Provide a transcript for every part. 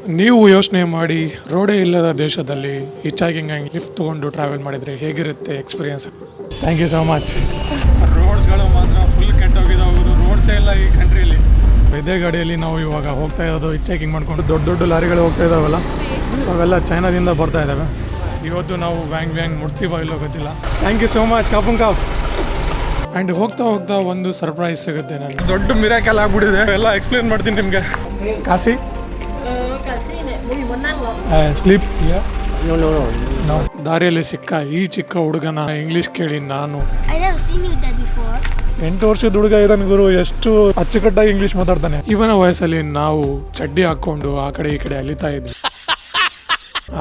ನೀವು ಯೋಚನೆ ಮಾಡಿ ರೋಡೇ ಇಲ್ಲದ ದೇಶದಲ್ಲಿ ಹಿಚಾಗಿಂಗ್ ಆಗಿ ಲಿಫ್ಟ್ ತೊಗೊಂಡು ಟ್ರಾವೆಲ್ ಮಾಡಿದರೆ ಹೇಗಿರುತ್ತೆ experience. Thank you so much. ರೋಡ್ಸ್ಗಳು ಮಾತ್ರ ಫುಲ್ ಕೆಟ್ಟೋಗಿದ್ದಾವೆ, ರೋಡ್ಸೇ ಇಲ್ಲ ಈ ಕಂಟ್ರಿಯಲ್ಲಿ. ಇದೇ ಗಾಡಿಯಲ್ಲಿ ನಾವು ಇವಾಗ ಹೋಗ್ತಾ ಇರೋದು ಹಿಚಾಗಿಂಗ್ ಮಾಡ್ಕೊಂಡು ದೊಡ್ಡ ದೊಡ್ಡ ಲಾರಿಗಳು ಹೋಗ್ತಾ ಇದ್ದಾವಲ್ಲ, ಸೊ ಅವೆಲ್ಲ ಚೈನಾದಿಂದ ಬರ್ತಾ ಇದ್ದಾವೆ. ಇವತ್ತು ನಾವು ವ್ಯಾಂಗ್ ಮುಟ್ತೀವೋ ಇಲ್ಲೋ ಗೊತ್ತಿಲ್ಲ. ಥ್ಯಾಂಕ್ ಯು ಸೋ ಮಚ್ ಕಾಪುಂ ಕಾಪ್. ಆ್ಯಂಡ್ ಹೋಗ್ತಾ ಹೋಗ್ತಾ ಒಂದು ಸರ್ಪ್ರೈಸ್ ಸಿಗುತ್ತೆ. ನನಗೆ ದೊಡ್ಡ ಮಿರಾಕಲ್ ಆಗ್ಬಿಟ್ಟಿದೆ, ಎಲ್ಲ ಎಕ್ಸ್ಪ್ಲೇನ್ ಮಾಡ್ತೀನಿ ನಿಮಗೆ. ಕಾಸಿ ಸ್ಲೀಪ್ ದಾರಿಯಲ್ಲಿ ಸಿಕ್ಕ ಈ ಚಿಕ್ಕ ಹುಡುಗನ ಇಂಗ್ಲಿಷ್ ಕೇಳಿ ನಾನು 8 ವರ್ಷದ ಹುಡುಗ ಇದ್ದಾನೆ ಗುರು, ಎಷ್ಟು ಅಚ್ಚುಕಟ್ಟಾಗಿ ಇಂಗ್ಲಿಷ್ ಮಾತಾಡ್ತಾನೆ. ಇವನ ವಯಸ್ಸಲ್ಲಿ ನಾವು ಚಡ್ಡಿ ಹಾಕೊಂಡು ಆ ಕಡೆ ಈ ಕಡೆ ಅಲಿತಾ ಇದ್ವಿ,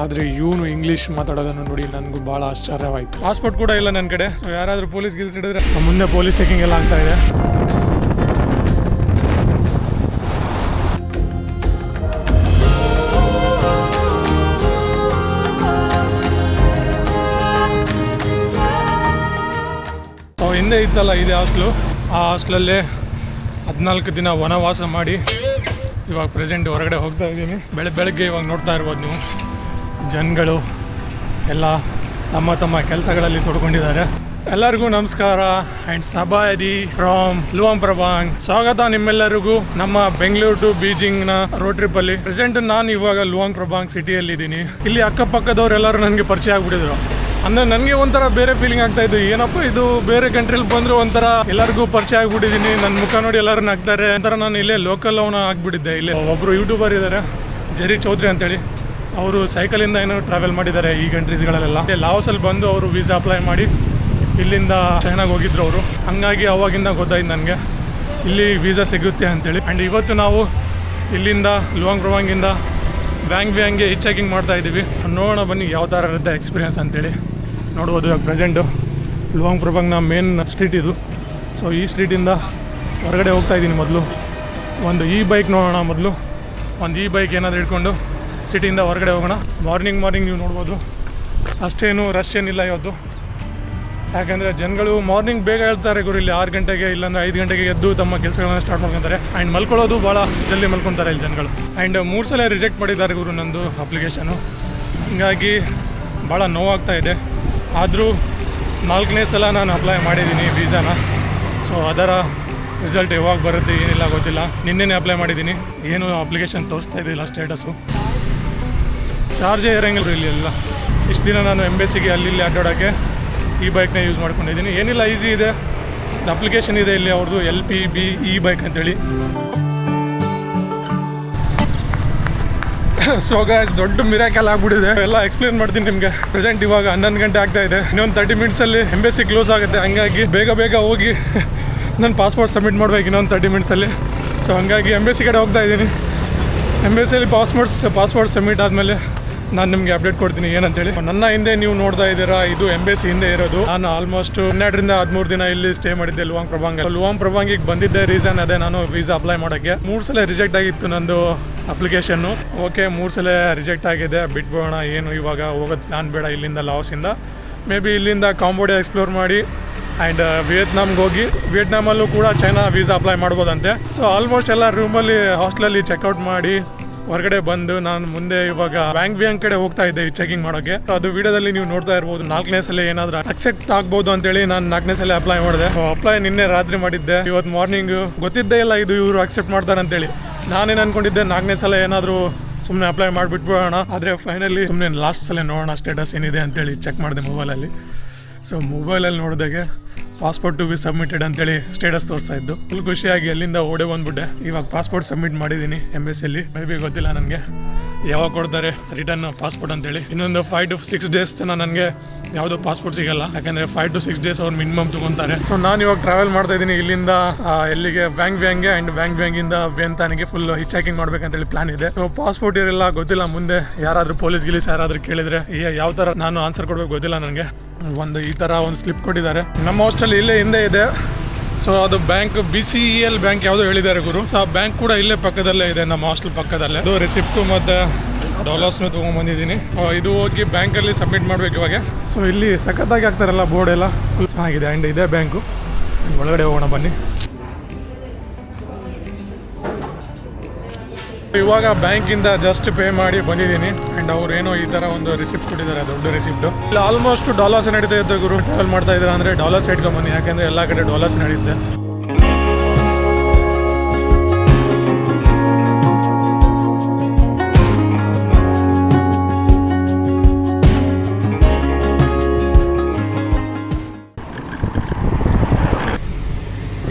ಆದರೆ ಇವನು ಇಂಗ್ಲಿಷ್ ಮಾತಾಡೋದನ್ನು ನೋಡಿ ನನಗೂ ಭಾಳ ಆಶ್ಚರ್ಯವಾಯಿತು. ಪಾಸ್ಪೋರ್ಟ್ ಕೂಡ ಇಲ್ಲ ನನ್ನ ಕಡೆ, ಯಾರಾದರೂ ಪೊಲೀಸ್ ಗಿಲ್ಸ್ ಹಿಡಿದ್ರೆ ಮುಂದೆ ಪೊಲೀಸ್ ಚೆಕಿಂಗ್ ಎಲ್ಲ ಆಗ್ತಾ ಇದೆ. ಹಿಂದೆ ಇತ್ತಲ್ಲ ಇದೇ ಹಾಸ್ಟ್ಲು, ಆ ಹಾಸ್ಟ್ಲಲ್ಲೇ 14 ದಿನ ವನವಾಸ ಮಾಡಿ ಇವಾಗ ಪ್ರೆಸೆಂಟ್ ಹೊರಗಡೆ ಹೋಗ್ತಾ ಇದ್ದೀನಿ. ಬೆಳಗ್ಗೆ ಇವಾಗ ನೋಡ್ತಾ ಇರ್ಬೋದು ನೀವು, ಜನಗಳು ಎಲ್ಲ ತಮ್ಮ ತಮ್ಮ ಕೆಲಸಗಳಲ್ಲಿ ತೊಡ್ಕೊಂಡಿದ್ದಾರೆ. ಎಲ್ಲರಿಗೂ ನಮಸ್ಕಾರ ಆ್ಯಂಡ್ ಸಬಾಯದಿ ಫ್ರಾಮ್ ಲುವಾಂಗ್ ಪ್ರಭಾಂಗ್. ಸ್ವಾಗತ ನಿಮ್ಮೆಲ್ಲರಿಗೂ ನಮ್ಮ ಬೆಂಗಳೂರು ಟು ಬೀಜಿಂಗ್ನ ರೋಡ್ ಟ್ರಿಪ್ಪಲ್ಲಿ. ಪ್ರೆಸೆಂಟ್ ನಾನು ಇವಾಗ ಲುವಾಂಗ್ ಪ್ರಭಾಂಗ್ ಸಿಟಿಯಲ್ಲಿದ್ದೀನಿ. ಇಲ್ಲಿ ಅಕ್ಕಪಕ್ಕದವರೆಲ್ಲರೂ ನನಗೆ ಪರಿಚಯ ಆಗ್ಬಿಟ್ಟಿದ್ರು. ಅಂದರೆ ನನಗೆ ಒಂಥರ ಬೇರೆ ಫೀಲಿಂಗ್ ಆಗ್ತಾ ಇದ್ದು, ಏನಪ್ಪ ಇದು ಬೇರೆ ಕಂಟ್ರಿಲಿ ಬಂದರೂ ಒಂಥರ ಎಲ್ಲರಿಗೂ ಪರಿಚಯ ಆಗ್ಬಿಟ್ಟಿದ್ದೀನಿ. ನನ್ನ ಮುಖ ನೋಡಿ ಎಲ್ಲರೂ ನಗ್ತಾರೆ. ಒಂಥರ ನಾನು ಇಲ್ಲೇ ಲೋಕಲ್ ಅವನ ಆಗಿಬಿಟ್ಟಿದ್ದೆ. ಇಲ್ಲೇ ಒಬ್ಬರು ಯೂಟ್ಯೂಬರ್ ಇದ್ದಾರೆ ಜೆರಿ ಚೌಧರಿ ಅಂತೇಳಿ, ಅವರು ಸೈಕಲಿಂದ ಏನೋ ಟ್ರಾವೆಲ್ ಮಾಡಿದ್ದಾರೆ ಈ ಕಂಟ್ರೀಸ್ಗಳಲ್ಲೆಲ್ಲ. ಲಾವಸಲ್ಲಿ ಬಂದು ಅವರು ವೀಸಾ ಅಪ್ಲೈ ಮಾಡಿ ಇಲ್ಲಿಂದ ಚೈನಾಗೆ ಹೋಗಿದ್ರು ಅವರು. ಹಂಗಾಗಿ ಅವಾಗಿಂದ ಗೊತ್ತಾಯ್ತು ನನಗೆ ಇಲ್ಲಿ ವೀಸಾ ಸಿಗುತ್ತೆ ಅಂತೇಳಿ. ಆ್ಯಂಡ್ ಇವತ್ತು ನಾವು ಇಲ್ಲಿಂದ ಲುವಾಂಗ್ ಪ್ರಭಾಂಗಿಂದ ವ್ಯಾಂಗ್ಗೆ ಹಿಚಾಗಿಂಗ್ ಮಾಡ್ತಾ ಇದ್ದೀವಿ. ನೋಡೋಣ ಬನ್ನಿ ಯಾವ ಥರ ಇರುತ್ತೆ ಎಕ್ಸ್ಪೀರಿಯನ್ಸ್ ಅಂತೇಳಿ. ನೋಡ್ಬೋದು ಇವಾಗ ಪ್ರೆಸೆಂಟು ಲುವಾಂಗ್ ಪ್ರಭಾಂಗ್ನ ಮೇನ್ ಸ್ಟ್ರೀಟ್ ಇದು. ಸೊ ಈ ಸ್ಟ್ರೀಟಿಂದ ಹೊರಗಡೆ ಹೋಗ್ತಾ ಇದ್ದೀನಿ. ಮೊದಲು ಒಂದು ಈ ಬೈಕ್ ನೋಡೋಣ, ಮೊದಲು ಒಂದು ಈ ಬೈಕ್ ಏನಾದರೂ ಇಟ್ಕೊಂಡು ಸಿಟಿಯಿಂದ ಹೊರಗಡೆ ಹೋಗೋಣ. ಮಾರ್ನಿಂಗ್ ನೀವು ನೋಡ್ಬೋದು ಅಷ್ಟೇನು ರಶ್ ಏನಿಲ್ಲ ಇವತ್ತು, ಯಾಕೆಂದರೆ ಜನಗಳು ಮಾರ್ನಿಂಗ್ ಬೇಗ ಹೇಳ್ತಾರೆ ಗುರು. ಇಲ್ಲಿ 6 ಗಂಟೆಗೆ ಇಲ್ಲಾಂದರೆ 5 ಗಂಟೆಗೆ ಎದ್ದು ತಮ್ಮ ಕೆಲಸಗಳನ್ನ ಸ್ಟಾರ್ಟ್ ಮಾಡ್ಕೊತಾರೆ. ಆ್ಯಂಡ್ ಮಲ್ಕೊಳ್ಳೋದು ಭಾಳ ಜಲ್ದಿ ಮಲ್ಕೊತಾರೆ ಇಲ್ಲಿ ಜನಗಳು. ಆ್ಯಂಡ್ 3 ಸಲ ರಿಜೆಕ್ಟ್ ಮಾಡಿದ್ದಾರೆ ಗುರು ನಂದು ಅಪ್ಲಿಕೇಶನು, ಹೀಗಾಗಿ ಭಾಳ ನೋವಾಗ್ತಾ ಇದೆ. ಆದರೂ 4ನೇ ಸಲ ನಾನು ಅಪ್ಲೈ ಮಾಡಿದ್ದೀನಿ ವೀಸಾನ. ಸೊ ಅದರ ರಿಸಲ್ಟ್ ಯಾವಾಗ ಬರುತ್ತೆ ಏನಿಲ್ಲ ಗೊತ್ತಿಲ್ಲ. ನಿನ್ನೆನೇ ಅಪ್ಲೈ ಮಾಡಿದ್ದೀನಿ, ಏನು ಅಪ್ಲಿಕೇಶನ್ ತೋರಿಸ್ತಾ ಇದ್ದಿಲ್ಲ ಸ್ಟೇಟಸ್ಸು. ಚಾರ್ಜೇ ಇರೋಂಗಿಲ್ಲ ಇಲ್ಲಿ ಎಲ್ಲ. ಇಷ್ಟು ದಿನ ನಾನು ಎಂಬೆಸಿಗೆ ಅಲ್ಲಿ ಅಡ್ಡಾಡೋಕ್ಕೆ ಈ ಬೈಕ್ನ ಯೂಸ್ ಮಾಡ್ಕೊಂಡಿದ್ದೀನಿ. ಏನಿಲ್ಲ, ಈಸಿ ಇದೆ. ಅಪ್ಲಿಕೇಶನ್ ಇದೆ ಇಲ್ಲಿ ಅವ್ರದ್ದು LPB ಈ ಬೈಕ್ ಅಂತೇಳಿ. ಸೊ ಗಾಯ್ಸ್, ದೊಡ್ಡ ಮಿರಾಕಲ್ ಆಗ್ಬಿಟ್ಟಿದೆ, ಎಲ್ಲ ಎಕ್ಸ್ಪ್ಲೇನ್ ಮಾಡ್ತೀನಿ ನಿಮಗೆ. ಪ್ರೆಸೆಂಟ್ ಇವಾಗ 11 ಗಂಟೆ ಆಗ್ತಾ ಇದೆ. ಇನ್ನೊಂದು 30 ಮಿನಿಟ್ಸಲ್ಲಿ ಎಂಬೆಸಿ ಕ್ಲೋಸ್ ಆಗುತ್ತೆ. ಹಂಗಾಗಿ ಬೇಗ ಹೋಗಿ ನನ್ನ ಪಾಸ್ಪೋರ್ಟ್ ಸಬ್ಮಿಟ್ ಮಾಡ್ಬೇಕು ಇನ್ನೊಂದು 30 ಮಿನಿಟ್ಸಲ್ಲಿ. ಸೊ ಹಂಗಾಗಿ ಎಂಬೆಸಿ ಕಡೆ ಹೋಗ್ತಾ ಇದ್ದೀನಿ. ಎಂಬೆಸಿಯಲ್ಲಿ ಪಾಸ್ಪೋರ್ಟ್ ಸಬ್ಮಿಟ್ ಆದಮೇಲೆ ನಾನು ನಿಮಗೆ ಅಪ್ಡೇಟ್ ಕೊಡ್ತೀನಿ ಏನಂತೇಳಿ. ನನ್ನ ಹಿಂದೆ ನೀವು ನೋಡ್ತಾ ಇದ್ದೀರಾ, ಇದು ಎಂಬೆಸಿ ಹಿಂದೆ ಇರೋದು. ನಾನು ಆಲ್ಮೋಸ್ಟ್ 12ರಿಂದ 13 ದಿನ ಇಲ್ಲಿ ಸ್ಟೇ ಮಾಡಿದ್ದೆ ಲುವಾಂಗ್ ಪ್ರಭಾಂಗಿಗೆ ಬಂದಿದ್ದೆ. ರೀಸನ್ ಅದೇ, ನಾನು ವೀಸಾ ಅಪ್ಲೈ ಮಾಡೋಕ್ಕೆ 3 ಸಲ ರಿಜೆಕ್ಟ್ ಆಗಿತ್ತು ನಂದು ಅಪ್ಲಿಕೇಶನ್ನು. ಓಕೆ, 3 ಸಲ ರಿಜೆಕ್ಟ್ ಆಗಿದೆ, ಬಿಟ್ಬೋಣ. ಏನು ಇವಾಗ ಹೋಗೋದು ಪ್ಲಾನ್ ಬೇಡ ಇಲ್ಲಿಂದ ಲಾವಸಿಂದ. ಮೇ ಬಿ ಇಲ್ಲಿಂದ ಕಾಂಬೋಡಿಯಾ ಎಕ್ಸ್ಪ್ಲೋರ್ ಮಾಡಿ ಆ್ಯಂಡ್ ವಿಯೆಟ್ನಾಮ್ಗೆ ಹೋಗಿ, ವಿಯೆಟ್ನಾಮಲ್ಲೂ ಕೂಡ ಚೈನಾ ವೀಸಾ ಅಪ್ಲೈ ಮಾಡ್ಬೋದಂತೆ. ಸೊ ಆಲ್ಮೋಸ್ಟ್ ಎಲ್ಲ ರೂಮಲ್ಲಿ ಹಾಸ್ಟೆಲಲ್ಲಿ ಚೆಕ್ಔಟ್ ಮಾಡಿ ಹೊರಗಡೆ ಬಂದು ನಾನು ಮುಂದೆ ಇವಾಗ ವ್ಯಾಂಗ್ ಕಡೆ ಹೋಗ್ತಾ ಇದ್ದೆ ಚೆಕಿಂಗ್ ಮಾಡೋಕ್ಕೆ. ಅದು ವಿಡಿಯೋದಲ್ಲಿ ನೀವು ನೋಡ್ತಾ ಇರ್ಬೋದು. 4ನೇ ಸಲ ಏನಾದರೂ ಅಕ್ಸೆಪ್ಟ್ ಆಗ್ಬೋದು ಅಂತೇಳಿ ನಾನು 4ನೇ ಸಲ ಅಪ್ಲೈ ಮಾಡಿದೆ. ಅಪ್ಲೈ ನಿನ್ನೆ ರಾತ್ರಿ ಮಾಡಿದ್ದೆ. ಇವತ್ತು ಮಾರ್ನಿಂಗ್ ಗೊತ್ತಿದ್ದೇ ಇಲ್ಲ ಇದು ಇವರು ಅಕ್ಸೆಪ್ಟ್ ಮಾಡ್ತಾರೆ ಅಂತೇಳಿ. ನಾನೇನು ಅನ್ಕೊಂಡಿದ್ದೆ 4ನೇ ಸಲ ಏನಾದರೂ ಸುಮ್ಮನೆ ಅಪ್ಲೈ ಮಾಡಿಬಿಟ್ಬಿಡೋಣ. ಆದರೆ ಫೈನಲಿ ಸುಮ್ಮನೆ ಲಾಸ್ಟ್ ಸಲ ನೋಡೋಣ ಸ್ಟೇಟಸ್ ಏನಿದೆ ಅಂತೇಳಿ ಚೆಕ್ ಮಾಡಿದೆ ಮೊಬೈಲಲ್ಲಿ. ಸೊ ಮೊಬೈಲಲ್ಲಿ ನೋಡಿದಾಗೆ ಪಾಸ್ಪೋರ್ಟ್ ಟು ಬಿ ಸಬ್ಮಿಟೆಡ್ ಅಂತೇಳಿ ಸ್ಟೇಟಸ್ ತೋರಿಸ್ತಾ ಇದ್ದು. ಫುಲ್ ಖುಷಿಯಾಗಿ ಅಲ್ಲಿಂದ ಓಡೇ ಬಂದ್ಬಿಟ್ಟೆ. ಇವಾಗ ಪಾಸ್ಪೋರ್ಟ್ ಸಬ್ಮಿಟ್ ಮಾಡಿದ್ದೀನಿ ಎಂಬೆಸಿಯಲ್ಲಿ. ಮೇ ಬಿ ಗೊತ್ತಿಲ್ಲ ನನಗೆ ಯಾವಾಗ ಕೊಡ್ತಾರೆ ರಿಟರ್ನ್ ಪಾಸ್ಪೋರ್ಟ್ ಅಂತೇಳಿ. ಇನ್ನೊಂದು 5 to 6 ಡೇಸ್ ತನಕ ನನಗೆ ಯಾವುದೋ ಪಾಸ್ಪೋರ್ಟ್ ಸಿಗಲ್ಲ, ಯಾಕಂದರೆ 5 to 6 ಡೇಸ್ ಅವ್ರು ಮಿನಿಮಮ್ ತೊಗೊತಾರೆ. ಸೊ ನಾನು ಇವಾಗ ಟ್ರಾವೆಲ್ ಮಾಡ್ತಾ ಇದ್ದೀನಿ ಇಲ್ಲಿಂದ ಎಲ್ಲಿಗೆ ವ್ಯಾಂಗ್ಗೆ ಆ್ಯಂಡ್ ವ್ಯಾಂಗಿಂದ ವಿಯೆಂತಾನಿಗೆ ಫುಲ್ ಹಿಚಾಕಿಂಗ್ ಮಾಡ್ಬೇಕಂತೇಳಿ ಪ್ಲಾನ್ ಇದೆ. ಸೊ ಪಾಸ್ಪೋರ್ಟ್ ಇರಲ್ಲ, ಗೊತ್ತಿಲ್ಲ ಮುಂದೆ ಯಾರಾದರೂ ಪೊಲೀಸ್ ಯಾರಾದರೂ ಕೇಳಿದರೆ ಯಾವ ಥರ ನಾನು ಆನ್ಸರ್ ಕೊಡಬೇಕು ಗೊತ್ತಿಲ್ಲ ನನಗೆ. ಈ ಥರ ಒಂದು ಸ್ಲಿಪ್ ಕೊಟ್ಟಿದ್ದಾರೆ. ನಮ್ಮ ಹಾಸ್ಟೆಲ್ ಇಲ್ಲೇ ಹಿಂದೆ ಇದೆ. ಸೊ ಅದು ಬ್ಯಾಂಕ್ BCEL ಬ್ಯಾಂಕ್ ಯಾವುದೋ ಹೇಳಿದ್ದಾರೆ ಗುರು. ಸೊ ಆ ಬ್ಯಾಂಕ್ ಕೂಡ ಇಲ್ಲೇ ಪಕ್ಕದಲ್ಲೇ ಇದೆ, ನಮ್ಮ ಹಾಸ್ಟೆಲ್ ಪಕ್ಕದಲ್ಲೇ. ಅದು ರಿಸಿಪ್ಟು ಮತ್ತು ಡಾಲರ್ಸ್ನು ತೊಗೊಂಡ್ಬಂದಿದ್ದೀನಿ. ಇದು ಹೋಗಿ ಬ್ಯಾಂಕಲ್ಲಿ ಸಬ್ಮಿಟ್ ಮಾಡಬೇಕು ಇವಾಗ. ಸೊ ಇಲ್ಲಿ ಸಖತ್ತಾಗಿ ಆಗ್ತಾರಲ್ಲ ಬೋರ್ಡ್ ಎಲ್ಲ, ಫುಲ್ ಚೆನ್ನಾಗಿದೆ. ಆ್ಯಂಡ್ ಇದೇ ಬ್ಯಾಂಕು. ಒಳಗಡೆ ಹೋಗೋಣ ಬನ್ನಿ. ಇವಾಗ ಬ್ಯಾಂಕಿಂದ ಜಸ್ಟ್ ಪೇ ಮಾಡಿ ಬಂದಿದ್ದೀನಿ ಆ್ಯಂಡ್ ಅವ್ರು ಏನೋ ಈ ಥರ ಒಂದು ರಿಸಿಪ್ಟ್ ಕೊಟ್ಟಿದ್ದಾರೆ, ದೊಡ್ಡ ರಿಸಿಪ್ಟು. ಇಲ್ಲಿ ಆಲ್ಮೋಸ್ಟ್ ಡಾಲರ್ಸ್ ನಡೀತಾ ಇದ್ದ ಗುರು. ಟ್ರಾವೆಲ್ ಮಾಡ್ತಾ ಇದ್ದಾರೆ ಅಂದರೆ ಡಾಲರ್ಸ್ ಇಟ್ಕೊಂಬನ್ನಿ, ಯಾಕೆಂದರೆ ಎಲ್ಲ ಕಡೆ ಡಾಲರ್ಸ್ ನಡೀತೆ.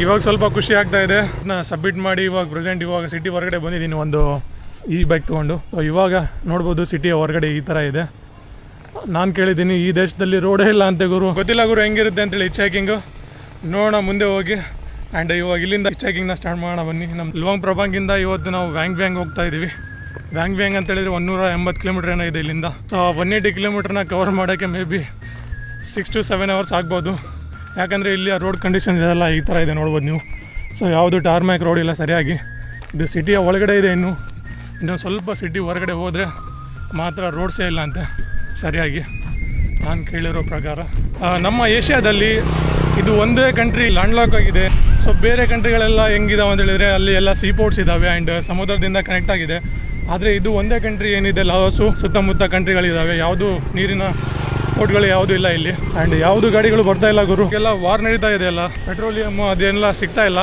ಇವಾಗ ಸ್ವಲ್ಪ ಖುಷಿ ಆಗ್ತಾ ಇದೆ. ನಾನು ಸಬ್ಮಿಟ್ ಮಾಡಿ ಇವಾಗ ಸಿಟಿ ಹೊರಗಡೆ ಬಂದಿದ್ದೀನಿ ಒಂದು ಈ ಬೈಕ್ ತೊಗೊಂಡು. ಇವಾಗ ನೋಡ್ಬೋದು ಸಿಟಿಯ ಹೊರಗಡೆ ಈ ಥರ ಇದೆ. ನಾನು ಕೇಳಿದ್ದೀನಿ ಈ ದೇಶದಲ್ಲಿ ರೋಡೇ ಇಲ್ಲ ಅಂತೆ ಗುರು. ಗೊತ್ತಿಲ್ಲ ಗುರು ಹೆಂಗಿರುತ್ತೆ ಅಂತೇಳಿ ಹಿಚ್ ಹೈಕಿಂಗು. ನೋಡೋಣ ಮುಂದೆ ಹೋಗಿ. ಆ್ಯಂಡ್ ಇವಾಗ ಇಲ್ಲಿಂದ ಹಿಚ್ ಹೈಕಿಂಗ್ನ ಸ್ಟಾರ್ಟ್ ಮಾಡೋಣ ಬನ್ನಿ. ನಮ್ಮ ಲುವಾಂಗ್ ಪ್ರಭಾಂಗಿಂದ ಇವತ್ತು ನಾವು ವ್ಯಾಂಗ್ ಹೋಗ್ತಾ ಇದ್ದೀವಿ. ವ್ಯಾಂಗ್ ಅಂತೇಳಿದರೆ 180 ಕಿಲೋಮೀಟ್ರ್ ಏನೋ ಇದೆ ಇಲ್ಲಿಂದ. ಸೊ 180 ಕಿಲೋಮೀಟ್ರನ್ನ ಕವರ್ ಮಾಡೋಕ್ಕೆ ಮೇ ಬಿ 6 to 7 hours ಆಗ್ಬೋದು. ಯಾಕಂದರೆ ಇಲ್ಲಿ ರೋಡ್ ಕಂಡೀಷನ್ಸ್ ಇದೆಲ್ಲ ಈ ಥರ ಇದೆ ನೋಡ್ಬೋದು ನೀವು. ಸೊ ಯಾವುದು ಟಾರ್ಮ್ಯಾಕ್ ರೋಡ್ ಇಲ್ಲ ಸರಿಯಾಗಿ. ಇದು ಸಿಟಿಯ ಒಳಗಡೆ ಇದೆ. ಇನ್ನು ಸ್ವಲ್ಪ ಸಿಟಿ ಹೊರಗಡೆ ಹೋದರೆ ಮಾತ್ರ ರೋಡ್ಸೇ ಇಲ್ಲ ಅಂತೆ ಸರಿಯಾಗಿ, ನಾನು ಕೇಳಿರೋ ಪ್ರಕಾರ. ನಮ್ಮ ಏಷ್ಯಾದಲ್ಲಿ ಇದು ಒಂದೇ ಕಂಟ್ರಿ ಲ್ಯಾಂಡ್ಲಾಕ್ ಆಗಿದೆ. ಸೊ ಬೇರೆ ಕಂಟ್ರಿಗಳೆಲ್ಲ ಹೆಂಗಿದಾವೆ ಅಂತ ಹೇಳಿದರೆ ಅಲ್ಲಿ ಎಲ್ಲ ಸೀ ಪೋರ್ಟ್ಸ್ ಇದ್ದಾವೆ ಆ್ಯಂಡ್ ಸಮುದ್ರದಿಂದ ಕನೆಕ್ಟ್ ಆಗಿದೆ. ಆದರೆ ಇದು ಒಂದೇ ಕಂಟ್ರಿ ಏನಿದೆ ಲಾವೋಸು, ಸುತ್ತಮುತ್ತ ಕಂಟ್ರಿಗಳಿದ್ದಾವೆ. ಯಾವುದು ನೀರಿನ ಪೋರ್ಟ್ಗಳು ಯಾವುದೂ ಇಲ್ಲ ಇಲ್ಲಿ. ಆ್ಯಂಡ್ ಯಾವುದು ಗಾಡಿಗಳು ಬರ್ತಾ ಇಲ್ಲ ಗುರು. ಎಲ್ಲ ವಾರ್ ನಡೀತಾ ಇದೆ, ಅಲ್ಲ ಪೆಟ್ರೋಲಿಯಮ್ಮು ಅದೇನೆಲ್ಲ ಸಿಗ್ತಾ ಇಲ್ಲ.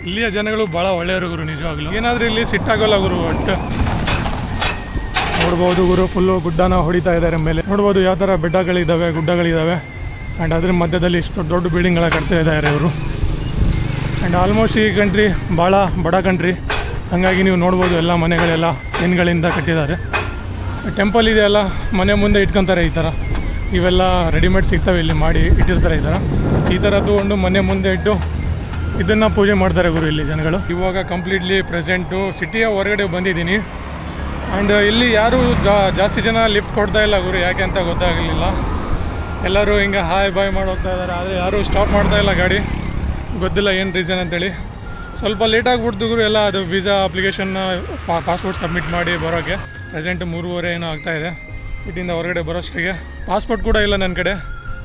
ಇಲ್ಲಿಯ ಜನಗಳು ಭಾಳ ಒಳ್ಳೆಯವರು ಗುರು, ನಿಜವಾಗ್ಲೂ. ಏನಾದರೂ ಇಲ್ಲಿ ಸಿಟ್ಟಾಗೋಲ್ಲ ಗುರು. ಒಟ್ಟು ನೋಡ್ಬೋದು ಗುರು, ಫುಲ್ಲು ಗುಡ್ಡನ ಹೊಡಿತಾ ಇದ್ದಾರೆ ಮೇಲೆ. ನೋಡ್ಬೋದು ಯಾವ ಥರ ಬೆಟ್ಟಗಳಿದ್ದಾವೆ, ಗುಡ್ಡಗಳಿದ್ದಾವೆ. ಆ್ಯಂಡ್ ಅದ್ರ ಮಧ್ಯದಲ್ಲಿ ಇಷ್ಟು ದೊಡ್ಡ ಬಿಲ್ಡಿಂಗ್ಗಳ ಕಟ್ತಾ ಇದ್ದಾರೆ ಇವರು. ಆ್ಯಂಡ್ ಆಲ್ಮೋಸ್ಟ್ ಈ ಕಂಟ್ರಿ ಭಾಳ ಬಡ ಕಂಟ್ರಿ, ಹಾಗಾಗಿ ನೀವು ನೋಡ್ಬೋದು ಎಲ್ಲ ಮನೆಗಳೆಲ್ಲ ಹೆಣ್ಗಳಿಂದ ಕಟ್ಟಿದ್ದಾರೆ. ಟೆಂಪಲ್ ಇದೆಯಲ್ಲ, ಮನೆ ಮುಂದೆ ಇಟ್ಕೊತಾರೆ ಈ ಥರ. ಇವೆಲ್ಲ ರೆಡಿಮೇಡ್ ಸಿಗ್ತವೆ, ಇಲ್ಲಿ ಮಾಡಿ ಇಟ್ಟಿರ್ತಾರೆ ಈ ಥರ ತೊಗೊಂಡು ಮನೆ ಮುಂದೆ ಇಟ್ಟು ಇದನ್ನು ಪೂಜೆ ಮಾಡ್ತಾರೆ ಗುರು ಇಲ್ಲಿ ಜನಗಳು. ಇವಾಗ ಕಂಪ್ಲೀಟ್ಲಿ ಪ್ರೆಸೆಂಟು ಸಿಟಿಯ ಹೊರಗಡೆ ಬಂದಿದ್ದೀನಿ. ಆ್ಯಂಡ್ ಇಲ್ಲಿ ಯಾರೂ ಜಾಸ್ತಿ ಜನ ಲಿಫ್ಟ್ ಕೊಡ್ತಾ ಇಲ್ಲ ಗುರು, ಯಾಕೆ ಅಂತ ಗೊತ್ತಾಗಲಿಲ್ಲ. ಎಲ್ಲರೂ ಹಿಂಗೆ ಹಾಯ್ ಬಾಯ್ ಮಾಡಿ ಹೋಗ್ತಾ ಇದ್ದಾರೆ, ಆದರೆ ಯಾರೂ ಸ್ಟಾಪ್ ಮಾಡ್ತಾ ಇಲ್ಲ ಗಾಡಿ. ಗೊತ್ತಿಲ್ಲ ಏನು ರೀಸನ್ ಅಂತೇಳಿ. ಸ್ವಲ್ಪ ಲೇಟಾಗಿಬಿಡ್ತು ಗುರು ಎಲ್ಲ. ಅದು ವೀಸಾ ಅಪ್ಲಿಕೇಶನ್ನ ಪಾಸ್ಪೋರ್ಟ್ ಸಬ್ಮಿಟ್ ಮಾಡಿ ಬರೋಕ್ಕೆ ಪ್ರೆಸೆಂಟ್ 3:30 ಏನೋ ಆಗ್ತಾಯಿದೆ. ಸಿಟಿಯಿಂದ ಹೊರಗಡೆ ಬರೋಷ್ಟಿಗೆ ಪಾಸ್ಪೋರ್ಟ್ ಕೂಡ ಇಲ್ಲ ನನ್ನ ಕಡೆ.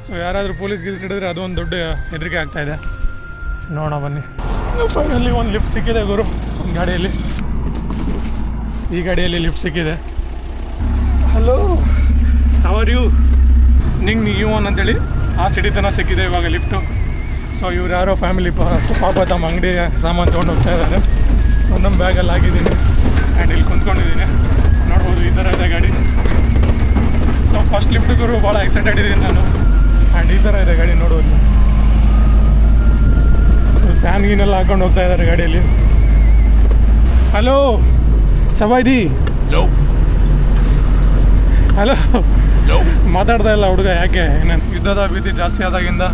ಸೊ ಯಾರಾದರೂ ಪೊಲೀಸ್ ಗಿಲ್ಸ್ ಹಿಡಿದ್ರೆ ಅದು ಒಂದು ದೊಡ್ಡ ಹೆದರಿಕೆ ಆಗ್ತಾಯಿದೆ. ನೋಡೋಣ ಬನ್ನಿ. ಫೈನಲಿ ಒಂದು ಲಿಫ್ಟ್ ಸಿಕ್ಕಿದೆ ಗುರು ಒಂದು ಗಾಡಿಯಲ್ಲಿ. ಈ ಗಾಡಿಯಲ್ಲಿ ಲಿಫ್ಟ್ ಸಿಕ್ಕಿದೆ. Hello, how are you? ನಿಂಗೆ ಇವನ್ ಅಂತೇಳಿ ಆ ಸಿಟಿ ತನಕ ಸಿಕ್ಕಿದೆ ಇವಾಗ ಲಿಫ್ಟು. ಸೊ ಇವ್ರು ಯಾರೋ ಫ್ಯಾಮಿಲಿ ಪಾಪ ತಮ್ಮ ಅಂಗಡಿ ಸಾಮಾನು ತೊಗೊಂಡು ಹೋಗ್ತಾ ಇದ್ದಾರೆ. ಸೊ ನಮ್ಮ ಬ್ಯಾಗಲ್ಲಿ ಆಗಿದ್ದೀನಿ ಆ್ಯಂಡ್ ಇಲ್ಲಿ ಕುಂತ್ಕೊಂಡಿದ್ದೀನಿ. ನೋಡ್ಬೋದು ಈ ಥರ ಇದೆ ಗಾಡಿ. ಸೊ ಫಸ್ಟ್ ಲಿಫ್ಟಿಗೂ ಭಾಳ ಎಕ್ಸೈಟೆಡ್ ಇದ್ದೀನಿ ನಾನು. ಆ್ಯಂಡ್ ಈ ಥರ ಇದೆ ಗಾಡಿ ನೋಡೋದು. ಫ್ಯಾನ್ ಗೀನೆಲ್ಲ ಹಾಕೊಂಡು ಹೋಗ್ತಾ ಇದ್ದಾರೆ ಗಾಡಿಯಲ್ಲಿ. ಹಲೋ ಸಬಾಯ್ದಿ. ಹಲೋ, ಮಾತಾಡ್ತಾ ಇಲ್ಲ ಹುಡುಗ, ಯಾಕೆ? ಏನೇನು ಯುದ್ಧದ ಭೀತಿ ಜಾಸ್ತಿ ಆದಾಗಿಂದ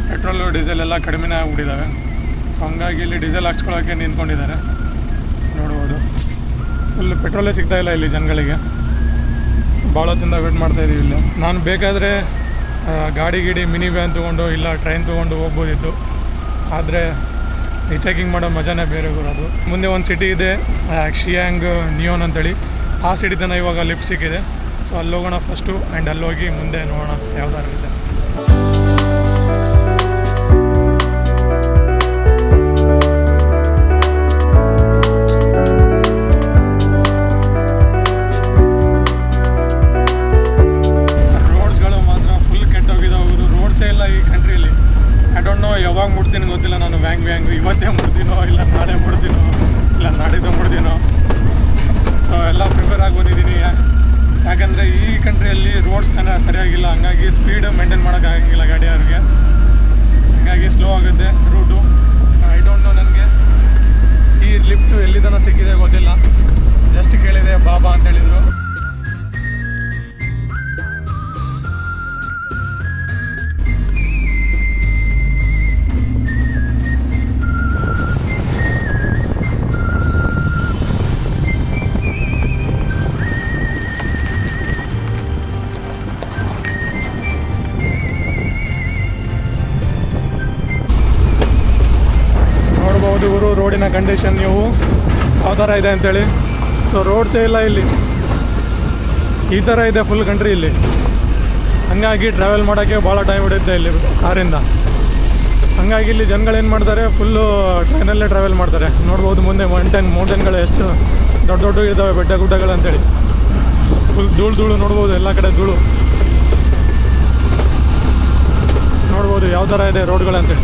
ಪೆಟ್ರೋಲು ಡೀಸೆಲ್ ಎಲ್ಲ ಕಡಿಮೆನೇ ಆಗಿಬಿಟ್ಟಿದ್ದಾವೆ. ಸೊ ಹಂಗಾಗಿ ಇಲ್ಲಿ ಡೀಸೆಲ್ ಹಾಕ್ಸ್ಕೊಳ್ಳೋಕ್ಕೆ ನಿಂತ್ಕೊಂಡಿದ್ದಾರೆ. ನೋಡ್ಬೋದು ಫುಲ್ ಪೆಟ್ರೋಲೇ ಸಿಗ್ತಾಯಿಲ್ಲ ಇಲ್ಲಿ ಜನಗಳಿಗೆ. ಭಾಳ ಹೊತ್ತಿಂದ ವೇಟ್ ಮಾಡ್ತಾಯಿದ್ದೀವಿ ಇಲ್ಲಿ. ನಾನು ಬೇಕಾದರೆ ಗಾಡಿ ಮಿನಿ ವ್ಯಾನ್ ತೊಗೊಂಡು ಇಲ್ಲ ಟ್ರೈನ್ ತೊಗೊಂಡು ಹೋಗ್ಬೋದಿತ್ತು. ಆದರೆ ಹಿಚ್ ಹೈಕಿಂಗ್ ಮಾಡೋ ಮಜಾನೇ ಬೇರೆ ಬರೋದು. ಮುಂದೆ ಒಂದು ಸಿಟಿ ಇದೆ ಶಿಯಾಂಗ್ ನಿಯೋನ್ ಅಂತೇಳಿ, ಆ ಸಿಟಿ ತನಕ ಇವಾಗ ಲಿಫ್ಟ್ ಸಿಕ್ಕಿದೆ. ಸೊ ಅಲ್ಲಿ ಹೋಗೋಣ ಫಸ್ಟು ಆ್ಯಂಡ್ ಅಲ್ಲಿ ಹೋಗಿ ಮುಂದೆ ನೋಡೋಣ ಯಾವ್ದಾರು ಇದೆ. ರೋಡ್ಸ್ಗಳು ಮಾತ್ರ ಫುಲ್ ಕೆಟ್ಟೋಗಿದ್ದಾವೆ. ರೋಡ್ಸೇ ಇಲ್ಲ ಈ ಕಂಟ್ರಿಯಲ್ಲಿ. ಐ ಡೋಂಟ್ ನೋ ಯಾವಾಗ ಮುಡ್ತೀನಿ ಗೊತ್ತಿಲ್ಲ. ನಾನು ವ್ಯಾಂಗ್ ಇವತ್ತೇ ಮುಡ್ತೀನೋ ಇಲ್ಲ ನಾಳೆ ಮುಡ್ತೀನೋ ಇಲ್ಲ ನಾಡಿದ್ದು ಮುಡ್ತೀನೋ. ಸೊ ಎಲ್ಲ ಪ್ರಿಪೇರ್ ಆಗಿ ಬಂದಿದ್ದೀನಿ. ಯಾಕಂದರೆ ಈ ಕಂಟ್ರಿಯಲ್ಲಿ ರೋಡ್ಸ್ ಸರಿಯಾಗಿಲ್ಲ, ಹಂಗಾಗಿ ಸ್ಪೀಡ್ ಮೇಂಟೈನ್ ಮಾಡೋಕ್ಕಾಗಂಗಿಲ್ಲ ಗಾಡಿಯವ್ರಿಗೆ. ಹಾಗಾಗಿ ಸ್ಲೋ ಆಗುತ್ತೆ ರೂಟು. ಐ ಡೋಂಟ್ ನೋ, ನನಗೆ ಈ ಲಿಫ್ಟು ಎಲ್ಲಿ ತನಕ ಸಿಕ್ಕಿದೆ ಗೊತ್ತಿಲ್ಲ. ಜಸ್ಟ್ ಕೇಳಿದೆ ಬಾಬಾ ಅಂತ ಹೇಳಿದರು. ಇವರು ರೋಡಿನ ಕಂಡೀಷನ್ ನೀವು ಯಾವ ಥರ ಇದೆ ಅಂತೇಳಿ. ಸೊ ರೋಡ್ಸೇ ಇಲ್ಲ ಇಲ್ಲಿ, ಈ ಥರ ಇದೆ ಫುಲ್ ಕಂಟ್ರಿ ಇಲ್ಲಿ. ಹಂಗಾಗಿ ಟ್ರಾವೆಲ್ ಮಾಡೋಕ್ಕೆ ಭಾಳ ಟೈಮ್ ಹಿಡಿಯುತ್ತೆ ಇಲ್ಲಿ ಕಾರಿಂದ. ಹಂಗಾಗಿ ಇಲ್ಲಿ ಜನಗಳೇನು ಮಾಡ್ತಾರೆ, ಫುಲ್ಲು ಟ್ರೈನಲ್ಲೇ ಟ್ರಾವೆಲ್ ಮಾಡ್ತಾರೆ. ನೋಡ್ಬೋದು ಮುಂದೆ ಮೌಂಟೇನ್ಗಳು ಎಷ್ಟು ದೊಡ್ಡ ದೊಡ್ಡ ಇದ್ದಾವೆ, ಬೆಟ್ಟ ಗುಡ್ಡಗಳು ಅಂತೇಳಿ. ಫುಲ್ ಧೂಳು ನೋಡ್ಬೋದು, ಎಲ್ಲ ಕಡೆ ಧೂಳು ನೋಡ್ಬೋದು ಯಾವ ಥರ ಇದೆ ರೋಡ್ಗಳಂತೇಳಿ.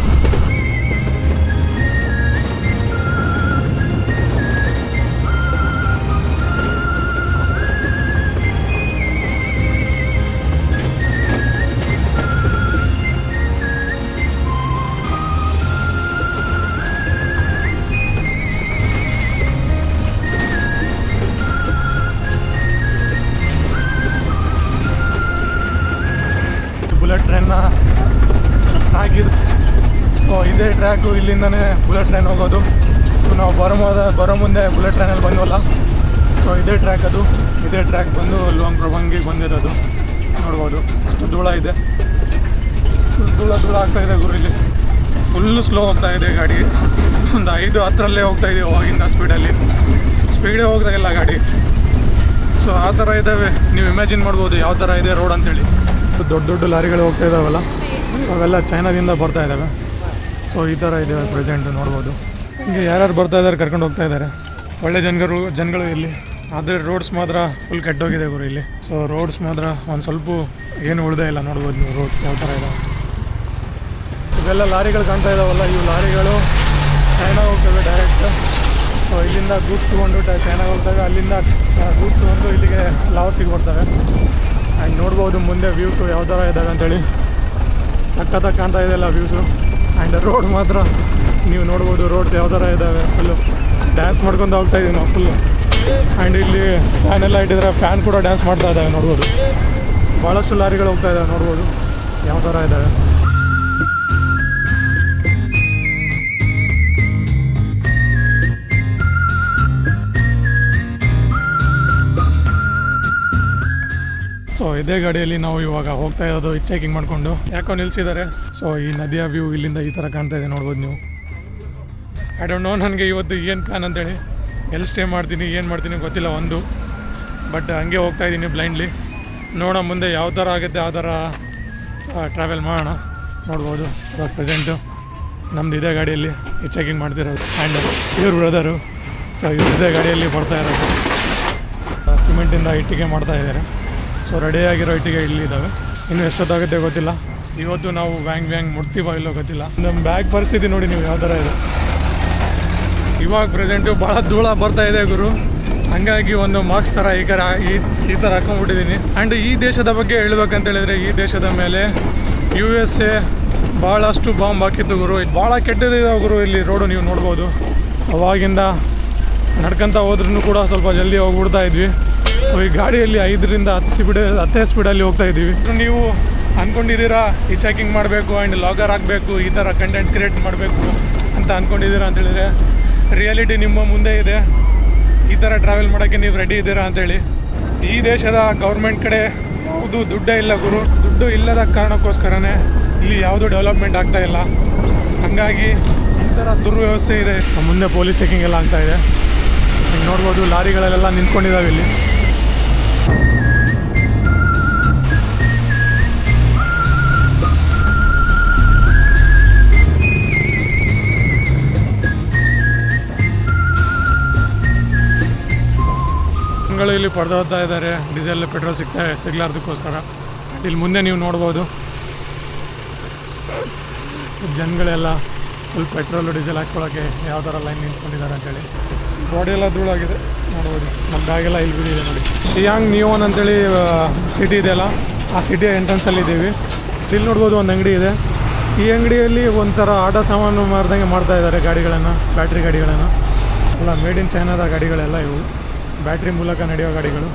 ಬುಲೆಟ್ ಟ್ರೈನ್ನ ಟ್ರ್ಯಾಕ್ ಇದು. ಸೊ ಇದೇ ಟ್ರ್ಯಾಕು, ಇಲ್ಲಿಂದನೇ ಬುಲೆಟ್ ಟ್ರೈನ್ ಹೋಗೋದು. ಸೊ ನಾವು ಬರೋ ಮುಂದೆ ಬುಲೆಟ್ ಟ್ರೈನಲ್ಲಿ ಬಂದವಲ್ಲ, ಸೊ ಇದೇ ಟ್ರ್ಯಾಕ್ ಅದು. ಇದೇ ಟ್ರ್ಯಾಕ್ ಬಂದು ಲುವಾಂಗ್ ಪ್ರಭಾಂಗಿಗೆ ಬಂದಿರೋದು. ನೋಡ್ಬೋದು ಅಷ್ಟು ಧೂಳ ಇದೆ, ಧೂಳ ಆಗ್ತಾಯಿದೆ ಗುರು. ಇಲ್ಲಿ ಫುಲ್ಲು ಸ್ಲೋ ಹೋಗ್ತಾ ಇದೆ ಗಾಡಿ. ಒಂದು 5-10 ಹೋಗ್ತಾಯಿದ್ದೀವಿ ಅವಾಗಿಂದ ಸ್ಪೀಡೇ ಹೋಗ್ತಾ ಇಲ್ಲ ಗಾಡಿ. ಸೊ ಆ ಥರ ಇದ್ದಾವೆ, ನೀವು ಇಮ್ಯಾಜಿನ್ ಮಾಡ್ಬೋದು ಯಾವ ಥರ ಇದೆ ರೋಡ್ ಅಂತೇಳಿ. ದೊಡ್ಡ ದೊಡ್ಡ ಲಾರಿಗಳು ಹೋಗ್ತಾ ಇದ್ದಾವಲ್ಲ, ಸೊ ಅವೆಲ್ಲ ಚೈನಾದಿಂದ ಬರ್ತಾ ಇದ್ದಾವೆ. ಸೊ ಈ ಥರ ಇದೆ ಪ್ರೆಸೆಂಟು ನೋಡ್ಬೋದು. ಹಿಂಗೆ ಯಾರ್ಯಾರು ಬರ್ತಾ ಇದ್ದಾರೆ ಕರ್ಕೊಂಡು ಹೋಗ್ತಾ ಇದ್ದಾರೆ. ಒಳ್ಳೆ ಜನಗಳು ಇಲ್ಲಿ. ಆದರೆ ರೋಡ್ಸ್ ಮಾತ್ರ ಫುಲ್ ಕೆಟ್ಟೋಗಿದೆ ಗುರು ಇಲ್ಲಿ. ಸೊ ರೋಡ್ಸ್ ಮಾತ್ರ ಒಂದು ಸ್ವಲ್ಪ ಏನು ಉಳಿದೇ ಇಲ್ಲ. ನೋಡ್ಬೋದು ನೀವು ರೋಡ್ಸ್ ಯಾವ ಥರ ಇದಾವೆ. ಇವೆಲ್ಲ ಲಾರಿಗಳು ಕಾಣ್ತಾ ಇದ್ದಾವಲ್ಲ, ಇವು ಲಾರಿಗಳು ಚೈನಾ ಹೋಗ್ತವೆ ಡೈರೆಕ್ಟ್. ಸೊ ಇಲ್ಲಿಂದ ಗೂಡ್ಸ್ ತೊಗೊಂಡು ಚೈನಾಗೆ ಹೋಗ್ತವೆ, ಅಲ್ಲಿಂದ ಗೂಡ್ಸ್ ತೊಗೊಂಡು ಇಲ್ಲಿಗೆ ಲಾವಸಿಗೆ ಬರ್ತವೆ. ಆ್ಯಂಡ್ ನೋಡ್ಬೋದು ಮುಂದೆ ವ್ಯೂಸು ಯಾವ ಥರ ಇದ್ದಾವೆ ಅಂತೇಳಿ. ಸಖತ್ತಾಗಿ ಕಾಣ್ತಾ ಇದೆಯಲ್ಲ ವ್ಯೂಸು. ಆ್ಯಂಡ್ ರೋಡ್ ಮಾತ್ರ ನೀವು ನೋಡ್ಬೋದು, ರೋಡ್ಸ್ ಯಾವ ಥರ ಇದ್ದಾವೆ. ಫುಲ್ಲು ಡ್ಯಾನ್ಸ್ ಮಾಡ್ಕೊಂಡು ಹೋಗ್ತಾಯಿದ್ದೀವಿ ನಾವು ಫುಲ್ಲು. ಆ್ಯಂಡ್ ಇಲ್ಲಿ ಫ್ಯಾನ್ ಎಲ್ಲ ಇಟ್ಟಿದ್ರೆ ಫ್ಯಾನ್ ಕೂಡ ಡ್ಯಾನ್ಸ್ ಮಾಡ್ತಾ ಇದ್ದಾವೆ ನೋಡ್ಬೋದು. ಭಾಳಷ್ಟು ಲಾರಿಗಳು ಹೋಗ್ತಾ ಇದ್ದಾವೆ, ನೋಡ್ಬೋದು ಯಾವ ಥರ ಇದ್ದಾವೆ. ಸೊ ಇದೇ ಗಾಡಿಯಲ್ಲಿ ನಾವು ಇವಾಗ ಹೋಗ್ತಾ ಇರೋದು ಚೆಕಿಂಗ್ ಮಾಡಿಕೊಂಡು. ಯಾಕೋ ನಿಲ್ಲಿಸಿದ್ದಾರೆ. ಸೊ ಈ ನದಿಯ ವ್ಯೂ ಇಲ್ಲಿಂದ ಈ ಥರ ಕಾಣ್ತಾ ಇದೆ, ನೋಡ್ಬೋದು ನೀವು. ಐ ಡೋಂಟ್ ನೋ ನನಗೆ ಇವತ್ತು ಏನು ಪ್ಲ್ಯಾನ್ ಅಂತೇಳಿ, ಎಲ್ಲಿ ಸ್ಟೇ ಮಾಡ್ತೀನಿ ಏನು ಮಾಡ್ತೀನಿ ಗೊತ್ತಿಲ್ಲ ಒಂದು. ಬಟ್ ಹಂಗೆ ಹೋಗ್ತಾ ಇದ್ದೀನಿ ಬ್ಲೈಂಡ್ಲಿ. ನೋಡೋಣ ಮುಂದೆ ಯಾವ ಥರ ಆಗುತ್ತೆ ಆ ಥರ ಟ್ರಾವೆಲ್ ಮಾಡೋಣ. ನೋಡ್ಬೋದು ಇವಾಗ ಪ್ರೆಸೆಂಟು ನಮ್ಮದು ಇದೇ ಗಾಡಿಯಲ್ಲಿ ಚೆಕಿಂಗ್ ಮಾಡ್ತಿರೋದು. ಆ್ಯಂಡ್ ಇವ್ರ ಬ್ರದರು, ಸೊ ಇವ್ರು ಇದೇ ಗಾಡಿಯಲ್ಲಿ ಬರ್ತಾ ಇರೋದು. ಸಿಮೆಂಟಿಂದ ಇಟ್ಟಿಗೆ ಮಾಡ್ತಾ ಇದ್ದಾರೆ. ಸೊ ರೆಡಿಯಾಗಿರೋ ಇಟ್ಟಿಗೆ ಇಲ್ಲಿದ್ದಾವೆ. ಇನ್ನೂ ಎಷ್ಟೊತ್ತಾಗುತ್ತೆ ಗೊತ್ತಿಲ್ಲ. ಇವತ್ತು ನಾವು ವ್ಯಾಂಗ್ ಮುಟ್ತೀವೋ ಇಲ್ಲೋ ಗೊತ್ತಿಲ್ಲ. ನಮ್ಮ ಬ್ಯಾಗ್ ಪರಿಸ್ಥಿತಿ ನೋಡಿ ನೀವು ಯಾವ ಥರ ಇದೆ. ಇವಾಗ ಪ್ರೆಸೆಂಟು ಭಾಳ ಧೂಳ ಬರ್ತಾ ಇದೆ ಗುರು. ಹಂಗಾಗಿ ಒಂದು ಮಾಸ್ಕ್ ಥರ ಈ ಥರ ಹಾಕೊಂಡ್ಬಿಟ್ಟಿದ್ದೀನಿ. ಆ್ಯಂಡ್ ಈ ದೇಶದ ಬಗ್ಗೆ ಹೇಳ್ಬೇಕಂತ ಹೇಳಿದ್ರೆ, ಈ ದೇಶದ ಮೇಲೆ USA ಭಾಳಷ್ಟು ಬಾಂಬ್ ಹಾಕಿತ್ತು ಗುರು. ಭಾಳ ಕೆಟ್ಟದಿದೆ ಗುರು ಇಲ್ಲಿ ರೋಡು. ನೀವು ನೋಡ್ಬೋದು ಅವಾಗಿಂದ ನಡ್ಕೊತ ಹೋದ್ರೂ ಕೂಡ ಸ್ವಲ್ಪ ಜಲ್ದಿ ಹೋಗ್ಬಿಡ್ತಾ ಇದ್ವಿ. ಸೊ ಈ ಗಾಡಿಯಲ್ಲಿ 5-10 ಸ್ಪೀಡಲ್ಲಿ ಹೋಗ್ತಾ ಇದ್ದೀವಿ. ನೀವು ಅಂದ್ಕೊಂಡಿದ್ದೀರಾ ಈ ಚೆಕಿಂಗ್ ಮಾಡಬೇಕು ಆ್ಯಂಡ್ ಲಾಗರ್ ಆಗಬೇಕು, ಈ ಥರ ಕಂಟೆಂಟ್ ಕ್ರಿಯೇಟ್ ಮಾಡಬೇಕು ಅಂತ ಅಂದ್ಕೊಂಡಿದ್ದೀರಾ ಅಂತೇಳಿದರೆ, ರಿಯಾಲಿಟಿ ನಿಮ್ಮ ಮುಂದೆ ಇದೆ. ಈ ಥರ ಟ್ರಾವೆಲ್ ಮಾಡೋಕ್ಕೆ ನೀವು ರೆಡಿ ಇದ್ದೀರಾ ಅಂತೇಳಿ. ಈ ದೇಶದ ಗೌರ್ಮೆಂಟ್ ಕಡೆ ಯಾವುದು ದುಡ್ಡೇ ಇಲ್ಲ ಗುರು. ದುಡ್ಡು ಇಲ್ಲದ ಕಾರಣಕ್ಕೋಸ್ಕರನೇ ಇಲ್ಲಿ ಯಾವುದೂ ಡೆವಲಪ್ಮೆಂಟ್ ಆಗ್ತಾ ಇಲ್ಲ. ಹಾಗಾಗಿ ಈ ಥರ ದುರ್ವ್ಯವಸ್ಥೆ ಇದೆ. ಮುಂದೆ ಪೊಲೀಸ್ ಚೆಕಿಂಗ್ ಎಲ್ಲ ಆಗ್ತಾ ಇದೆ. ನೋಡ್ಬೋದು ಲಾರಿಗಳೆಲ್ಲ ನಿಂತ್ಕೊಂಡಿದ್ದಾವೆ ಇಲ್ಲಿ. ಇಲ್ಲಿ ಪಡೆದೋಗ್ತಾ ಇದ್ದಾರೆ, ಡೀಸೆಲ್ ಪೆಟ್ರೋಲ್ ಸಿಗ್ಲಾರ್ದಕ್ಕೋಸ್ಕರ. ಇಲ್ಲಿ ಮುಂದೆ ನೀವು ನೋಡ್ಬೋದು ಜನಗಳೆಲ್ಲ ಫುಲ್ ಪೆಟ್ರೋಲು ಡೀಸೆಲ್ ಹಾಕ್ಸ್ಕೊಳ್ಳೋಕ್ಕೆ ಯಾವ ಥರ ಲೈನ್ ನಿಂತ್ಕೊಂಡಿದ್ದಾರೆ ಅಂತೇಳಿ. ಬಾಡಿ ಎಲ್ಲ ಧೂಳಾಗಿದೆ ನೋಡ್ಬೋದು. ನಮ್ಮ ಬ್ಯಾಗೆಲ್ಲ ಇಲ್ಲಿ ಬಿದ್ದಿದೆ ನೋಡಿ. ಶಿಯಾಂಗ್ ನಿಯೋನ್ ಅಂತೇಳಿ ಸಿಟಿ ಇದೆಯಲ್ಲ, ಆ ಸಿಟಿಯ ಎಂಟ್ರೆನ್ಸಲ್ಲಿ ಇದ್ದೀವಿ. ಇಲ್ಲಿ ನೋಡ್ಬೋದು ಒಂದು ಅಂಗಡಿ ಇದೆ. ಈ ಅಂಗಡಿಯಲ್ಲಿ ಒಂಥರ ಆಟ ಸಾಮಾನು ಮಾರ್ದಂಗೆ ಮಾಡ್ತಾ ಇದ್ದಾರೆ ಗಾಡಿಗಳನ್ನು, ಬ್ಯಾಟ್ರಿ ಗಾಡಿಗಳನ್ನು ಎಲ್ಲ. ಮೇಡ್ ಇನ್ ಚೈನಾದ ಗಾಡಿಗಳೆಲ್ಲ ಇವು, ಬ್ಯಾಟ್ರಿ ಮೂಲಕ ನಡೆಯೋ ಗಾಡಿಗಳು.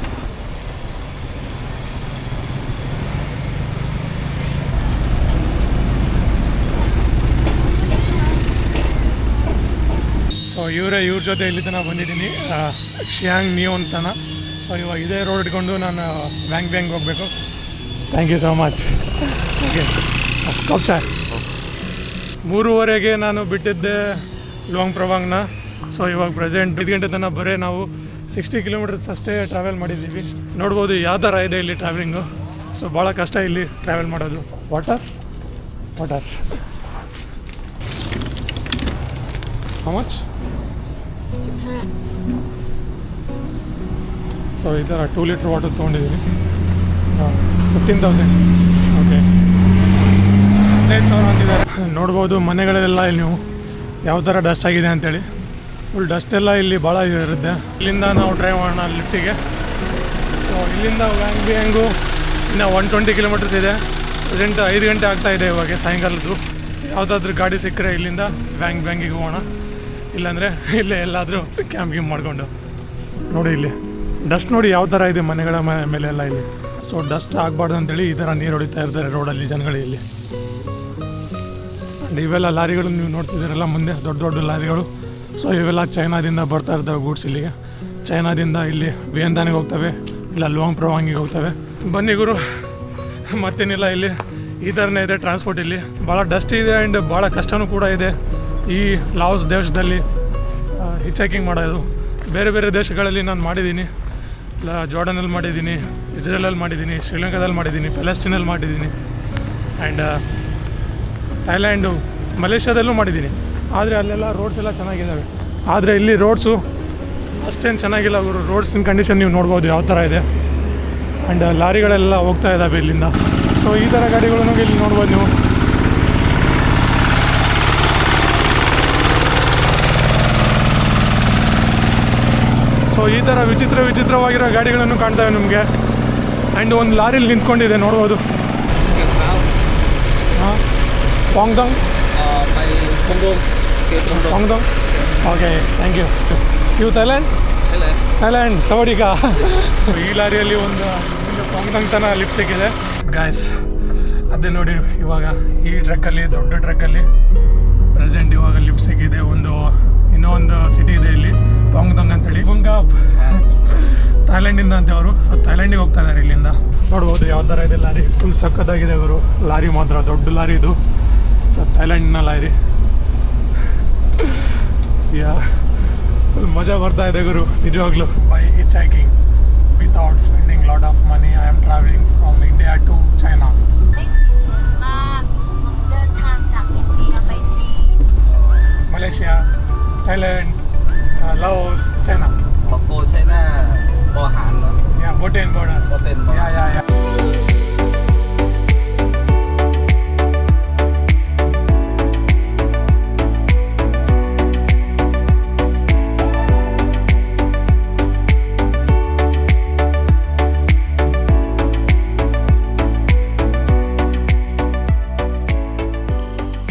ಸೊ ಇವ್ರ ಜೊತೆ ಇಲ್ಲಿ ತನಕ ಬಂದಿದ್ದೀನಿ, ಶಿಯಾಂಗ್ ನಿಯೋನ್ ತನ. ಸೊ ಇವಾಗ ಇದೇ ರೋಡ್ ಇಟ್ಕೊಂಡು ನಾನು ವ್ಯಾಂಗ್ ಹೋಗಬೇಕು. Thank you so much. Okay, cup ಚಾಯ್. 3:30ಗೆ ನಾನು ಬಿಟ್ಟಿದ್ದೆ ಲುವಾಂಗ್ ಪ್ರಭಾಂಗ್ನ. ಸೊ ಇವಾಗ ಪ್ರೆಸೆಂಟ್ 5 ಗಂಟೆ ತನಕ ಬರೀ ನಾವು 60 ಕಿಲೋಮೀಟರ್ಸ್ ಅಷ್ಟೇ ಟ್ರಾವೆಲ್ ಮಾಡಿದ್ದೀವಿ. ನೋಡ್ಬೋದು ಯಾವ ಥರ ಇದೆ ಇಲ್ಲಿ ಟ್ರಾವೆಲಿಂಗು. ಸೊ ಭಾಳ ಕಷ್ಟ ಇಲ್ಲಿ ಟ್ರಾವೆಲ್ ಮಾಡೋದು. Water how much? ಸೊ ಈ ಥರ 2 ಲೀಟ್ರ್ ವಾಟರ್ ತೊಗೊಂಡಿದ್ದೀನಿ. 15,000. ಓಕೆ, 15,000 ಅಂತಿದ್ದಾರೆ. ನೋಡ್ಬೋದು ಮನೆಗಳೆಲ್ಲ ಇಲ್ಲಿ ನೀವು ಯಾವ ಥರ ಡಸ್ಟ್ ಆಗಿದೆ ಅಂತೇಳಿ. ಫುಲ್ ಡಸ್ಟ್ ಎಲ್ಲ ಇಲ್ಲಿ ಭಾಳ ಇರುತ್ತೆ. ಇಲ್ಲಿಂದ ನಾವು ಡ್ರೈವ್ ಮಾಡೋಣ ಲಿಫ್ಟಿಗೆ. ಸೊ ಇಲ್ಲಿಂದ ವ್ಯಾಂಗ್ಬಿಯಾಂಗು ಇನ್ನು 120 ಕಿಲೋಮೀಟರ್ಸ್ ಇದೆ. ಪ್ರೆಸೆಂಟ್ 5 ಗಂಟೆ ಆಗ್ತಾಯಿದೆ ಇವಾಗ ಸಾಯಂಕಾಲದ್ದು. ಯಾವುದಾದ್ರೂ ಗಾಡಿ ಸಿಕ್ಕರೆ ಇಲ್ಲಿಂದ ಬ್ಯಾಂಗಿಗೆ ಹೋಗೋಣ, ಇಲ್ಲಾಂದರೆ ಇಲ್ಲೇ ಎಲ್ಲಾದರೂ ಕ್ಯಾಂಪ್ ಮಾಡ್ಕೊಂಡು. ನೋಡಿ ಇಲ್ಲಿ ಡಸ್ಟ್ ನೋಡಿ ಯಾವ ಥರ ಇದೆ ಮನೆಗಳ ಮೇಲೆ ಎಲ್ಲ ಇಲ್ಲಿ. ಸೊ ಡಸ್ಟ್ ಆಗಬಾರ್ದು ಅಂತೇಳಿ ಈ ಥರ ನೀರು ಹೊಡಿತಾ ಇರ್ತಾರೆ ರೋಡಲ್ಲಿ ಜನಗಳು ಇಲ್ಲಿ. ಆ್ಯಂಡ್ ಇವೆಲ್ಲ ಲಾರಿಗಳು ನೀವು ನೋಡ್ತಿದ್ದೀರಲ್ಲ ಮುಂದೆ ದೊಡ್ಡ ದೊಡ್ಡ ಲಾರಿಗಳು. ಸೊ ಇವೆಲ್ಲ ಚೈನಾದಿಂದ ಬರ್ತಾ ಇರ್ತವೆ ಗೂಡ್ಸ್ ಇಲ್ಲಿಗೆ. ಚೈನಾದಿಂದ ಇಲ್ಲಿ ವಿಯೆಂದಾನಿಗೆ ಹೋಗ್ತವೆ, ಇಲ್ಲ ಲುವಾಂಗ್ ಪ್ರವಾಂಗಿಗೆ ಹೋಗ್ತವೆ. ಬನ್ನಿ ಗುರು, ಮತ್ತೇನಿಲ್ಲ, ಇಲ್ಲಿ ಈ ಥರನೇ ಇದೆ ಟ್ರಾನ್ಸ್ಪೋರ್ಟ್. ಇಲ್ಲಿ ಭಾಳ ಡಸ್ಟ್ ಇದೆ ಆ್ಯಂಡ್ ಭಾಳ ಕಷ್ಟವೂ ಕೂಡ ಇದೆ ಈ ಲಾವೋಸ್ ದೇಶದಲ್ಲಿ ಹಿಚ್ಹೈಕಿಂಗ್ ಮಾಡೋದು. ಬೇರೆ ಬೇರೆ ದೇಶಗಳಲ್ಲಿ ನಾನು ಮಾಡಿದ್ದೀನಿ. ಜಾರ್ಡನಲ್ಲಿ ಮಾಡಿದ್ದೀನಿ, ಇಸ್ರೇಲಲ್ಲಿ ಮಾಡಿದ್ದೀನಿ, ಶ್ರೀಲಂಕಾದಲ್ಲಿ ಮಾಡಿದ್ದೀನಿ, ಪ್ಯಾಲೆಸ್ಟೀನಲ್ಲಿ ಮಾಡಿದ್ದೀನಿ, ಆ್ಯಂಡ್ ಥೈಲ್ಯಾಂಡು, ಮಲೇಷ್ಯಾದಲ್ಲೂ ಮಾಡಿದ್ದೀನಿ. ಆದರೆ ಅಲ್ಲೆಲ್ಲ ರೋಡ್ಸ್ ಎಲ್ಲ ಚೆನ್ನಾಗಿದ್ದಾವೆ. ಆದರೆ ಇಲ್ಲಿ ರೋಡ್ಸು ಅಷ್ಟೇನು ಚೆನ್ನಾಗಿಲ್ಲ ಗುರು. ರೋಡ್ಸಿನ ಕಂಡೀಷನ್ ನೀವು ನೋಡ್ಬೋದು ಯಾವ ಥರ ಇದೆ. ಆ್ಯಂಡ್ ಲಾರಿಗಳೆಲ್ಲ ಹೋಗ್ತಾ ಇದ್ದಾವೆ ಇಲ್ಲಿಂದ. ಸೊ ಈ ಥರ ಗಾಡಿಗಳನ್ನು ಇಲ್ಲಿ ನೋಡ್ಬೋದು ನೀವು. ಸೊ ಈ ಥರ ವಿಚಿತ್ರವಾಗಿರೋ ಗಾಡಿಗಳನ್ನು ಕಾಣ್ತವೆ ನಿಮಗೆ. ಆ್ಯಂಡ್ ಒಂದು ಲಾರಿಲಿ ನಿಂತ್ಕೊಂಡಿದೆ ನೋಡ್ಬೋದು. ಹಾಂ, ಪಾಂಗ್ದಾಂಗ್. Okay, thank you. ಇವು ಥೈಲ್ಯಾಂಡ್ ಸವಡಿಕಾ. ಈ ಲಾರಿಯಲ್ಲಿ ಒಂದು ಪಾಂಗ್ದಾಂಗ್ ತನ ಲಿಫ್ಟ್ ಸಿಕ್ಕಿದೆ ಗಾಯ್ಸ್. ಅದೇ ನೋಡಿ ಇವಾಗ ಈ ಟ್ರಕ್ಕಲ್ಲಿ, ದೊಡ್ಡ ಟ್ರಕ್ಕಲ್ಲಿ ಪ್ರೆಸೆಂಟ್ ಇವಾಗ ಲಿಫ್ಟ್ ಸಿಕ್ಕಿದೆ. ಇನ್ನೊಂದು ಸಿಟಿ ಇದೆ ಇಲ್ಲಿ, ಪಾಂಗ್ದಾಂಗ್ ಅಂತೇಳಿ. ಬುಂಗಾಪ್ ಥೈಲ್ಯಾಂಡಿಂದ ಅಂತ ಅವರು. ಸೊ ಥೈಲ್ಯಾಂಡಿಗೆ ಹೋಗ್ತಾ ಇದ್ದಾರೆ ಇಲ್ಲಿಂದ. ನೋಡ್ಬೋದು ಯಾವ ಥರ ಇದೆ ಲಾರಿ. ಫುಲ್ ಸಕ್ಕತ್ತಾಗಿದೆ ಅವರು. ಲಾರಿ ಮಾತ್ರ ದೊಡ್ಡ ಲಾರಿ ಇದು. So ಥೈಲ್ಯಾಂಡಿನ lorry. ಫುಲ್ ಮಜಾ ಬರ್ತಾ ಇದೆ ಗುರು ನಿಜವಾಗ್ಲೂ. By hitchhiking without spending lot of money I am travelling from India to China. Malaysia, Thailand, Laos, China. Cô China, Bò Hàn nữa. Yeah, Bhutan border. Bhutan border. Yeah.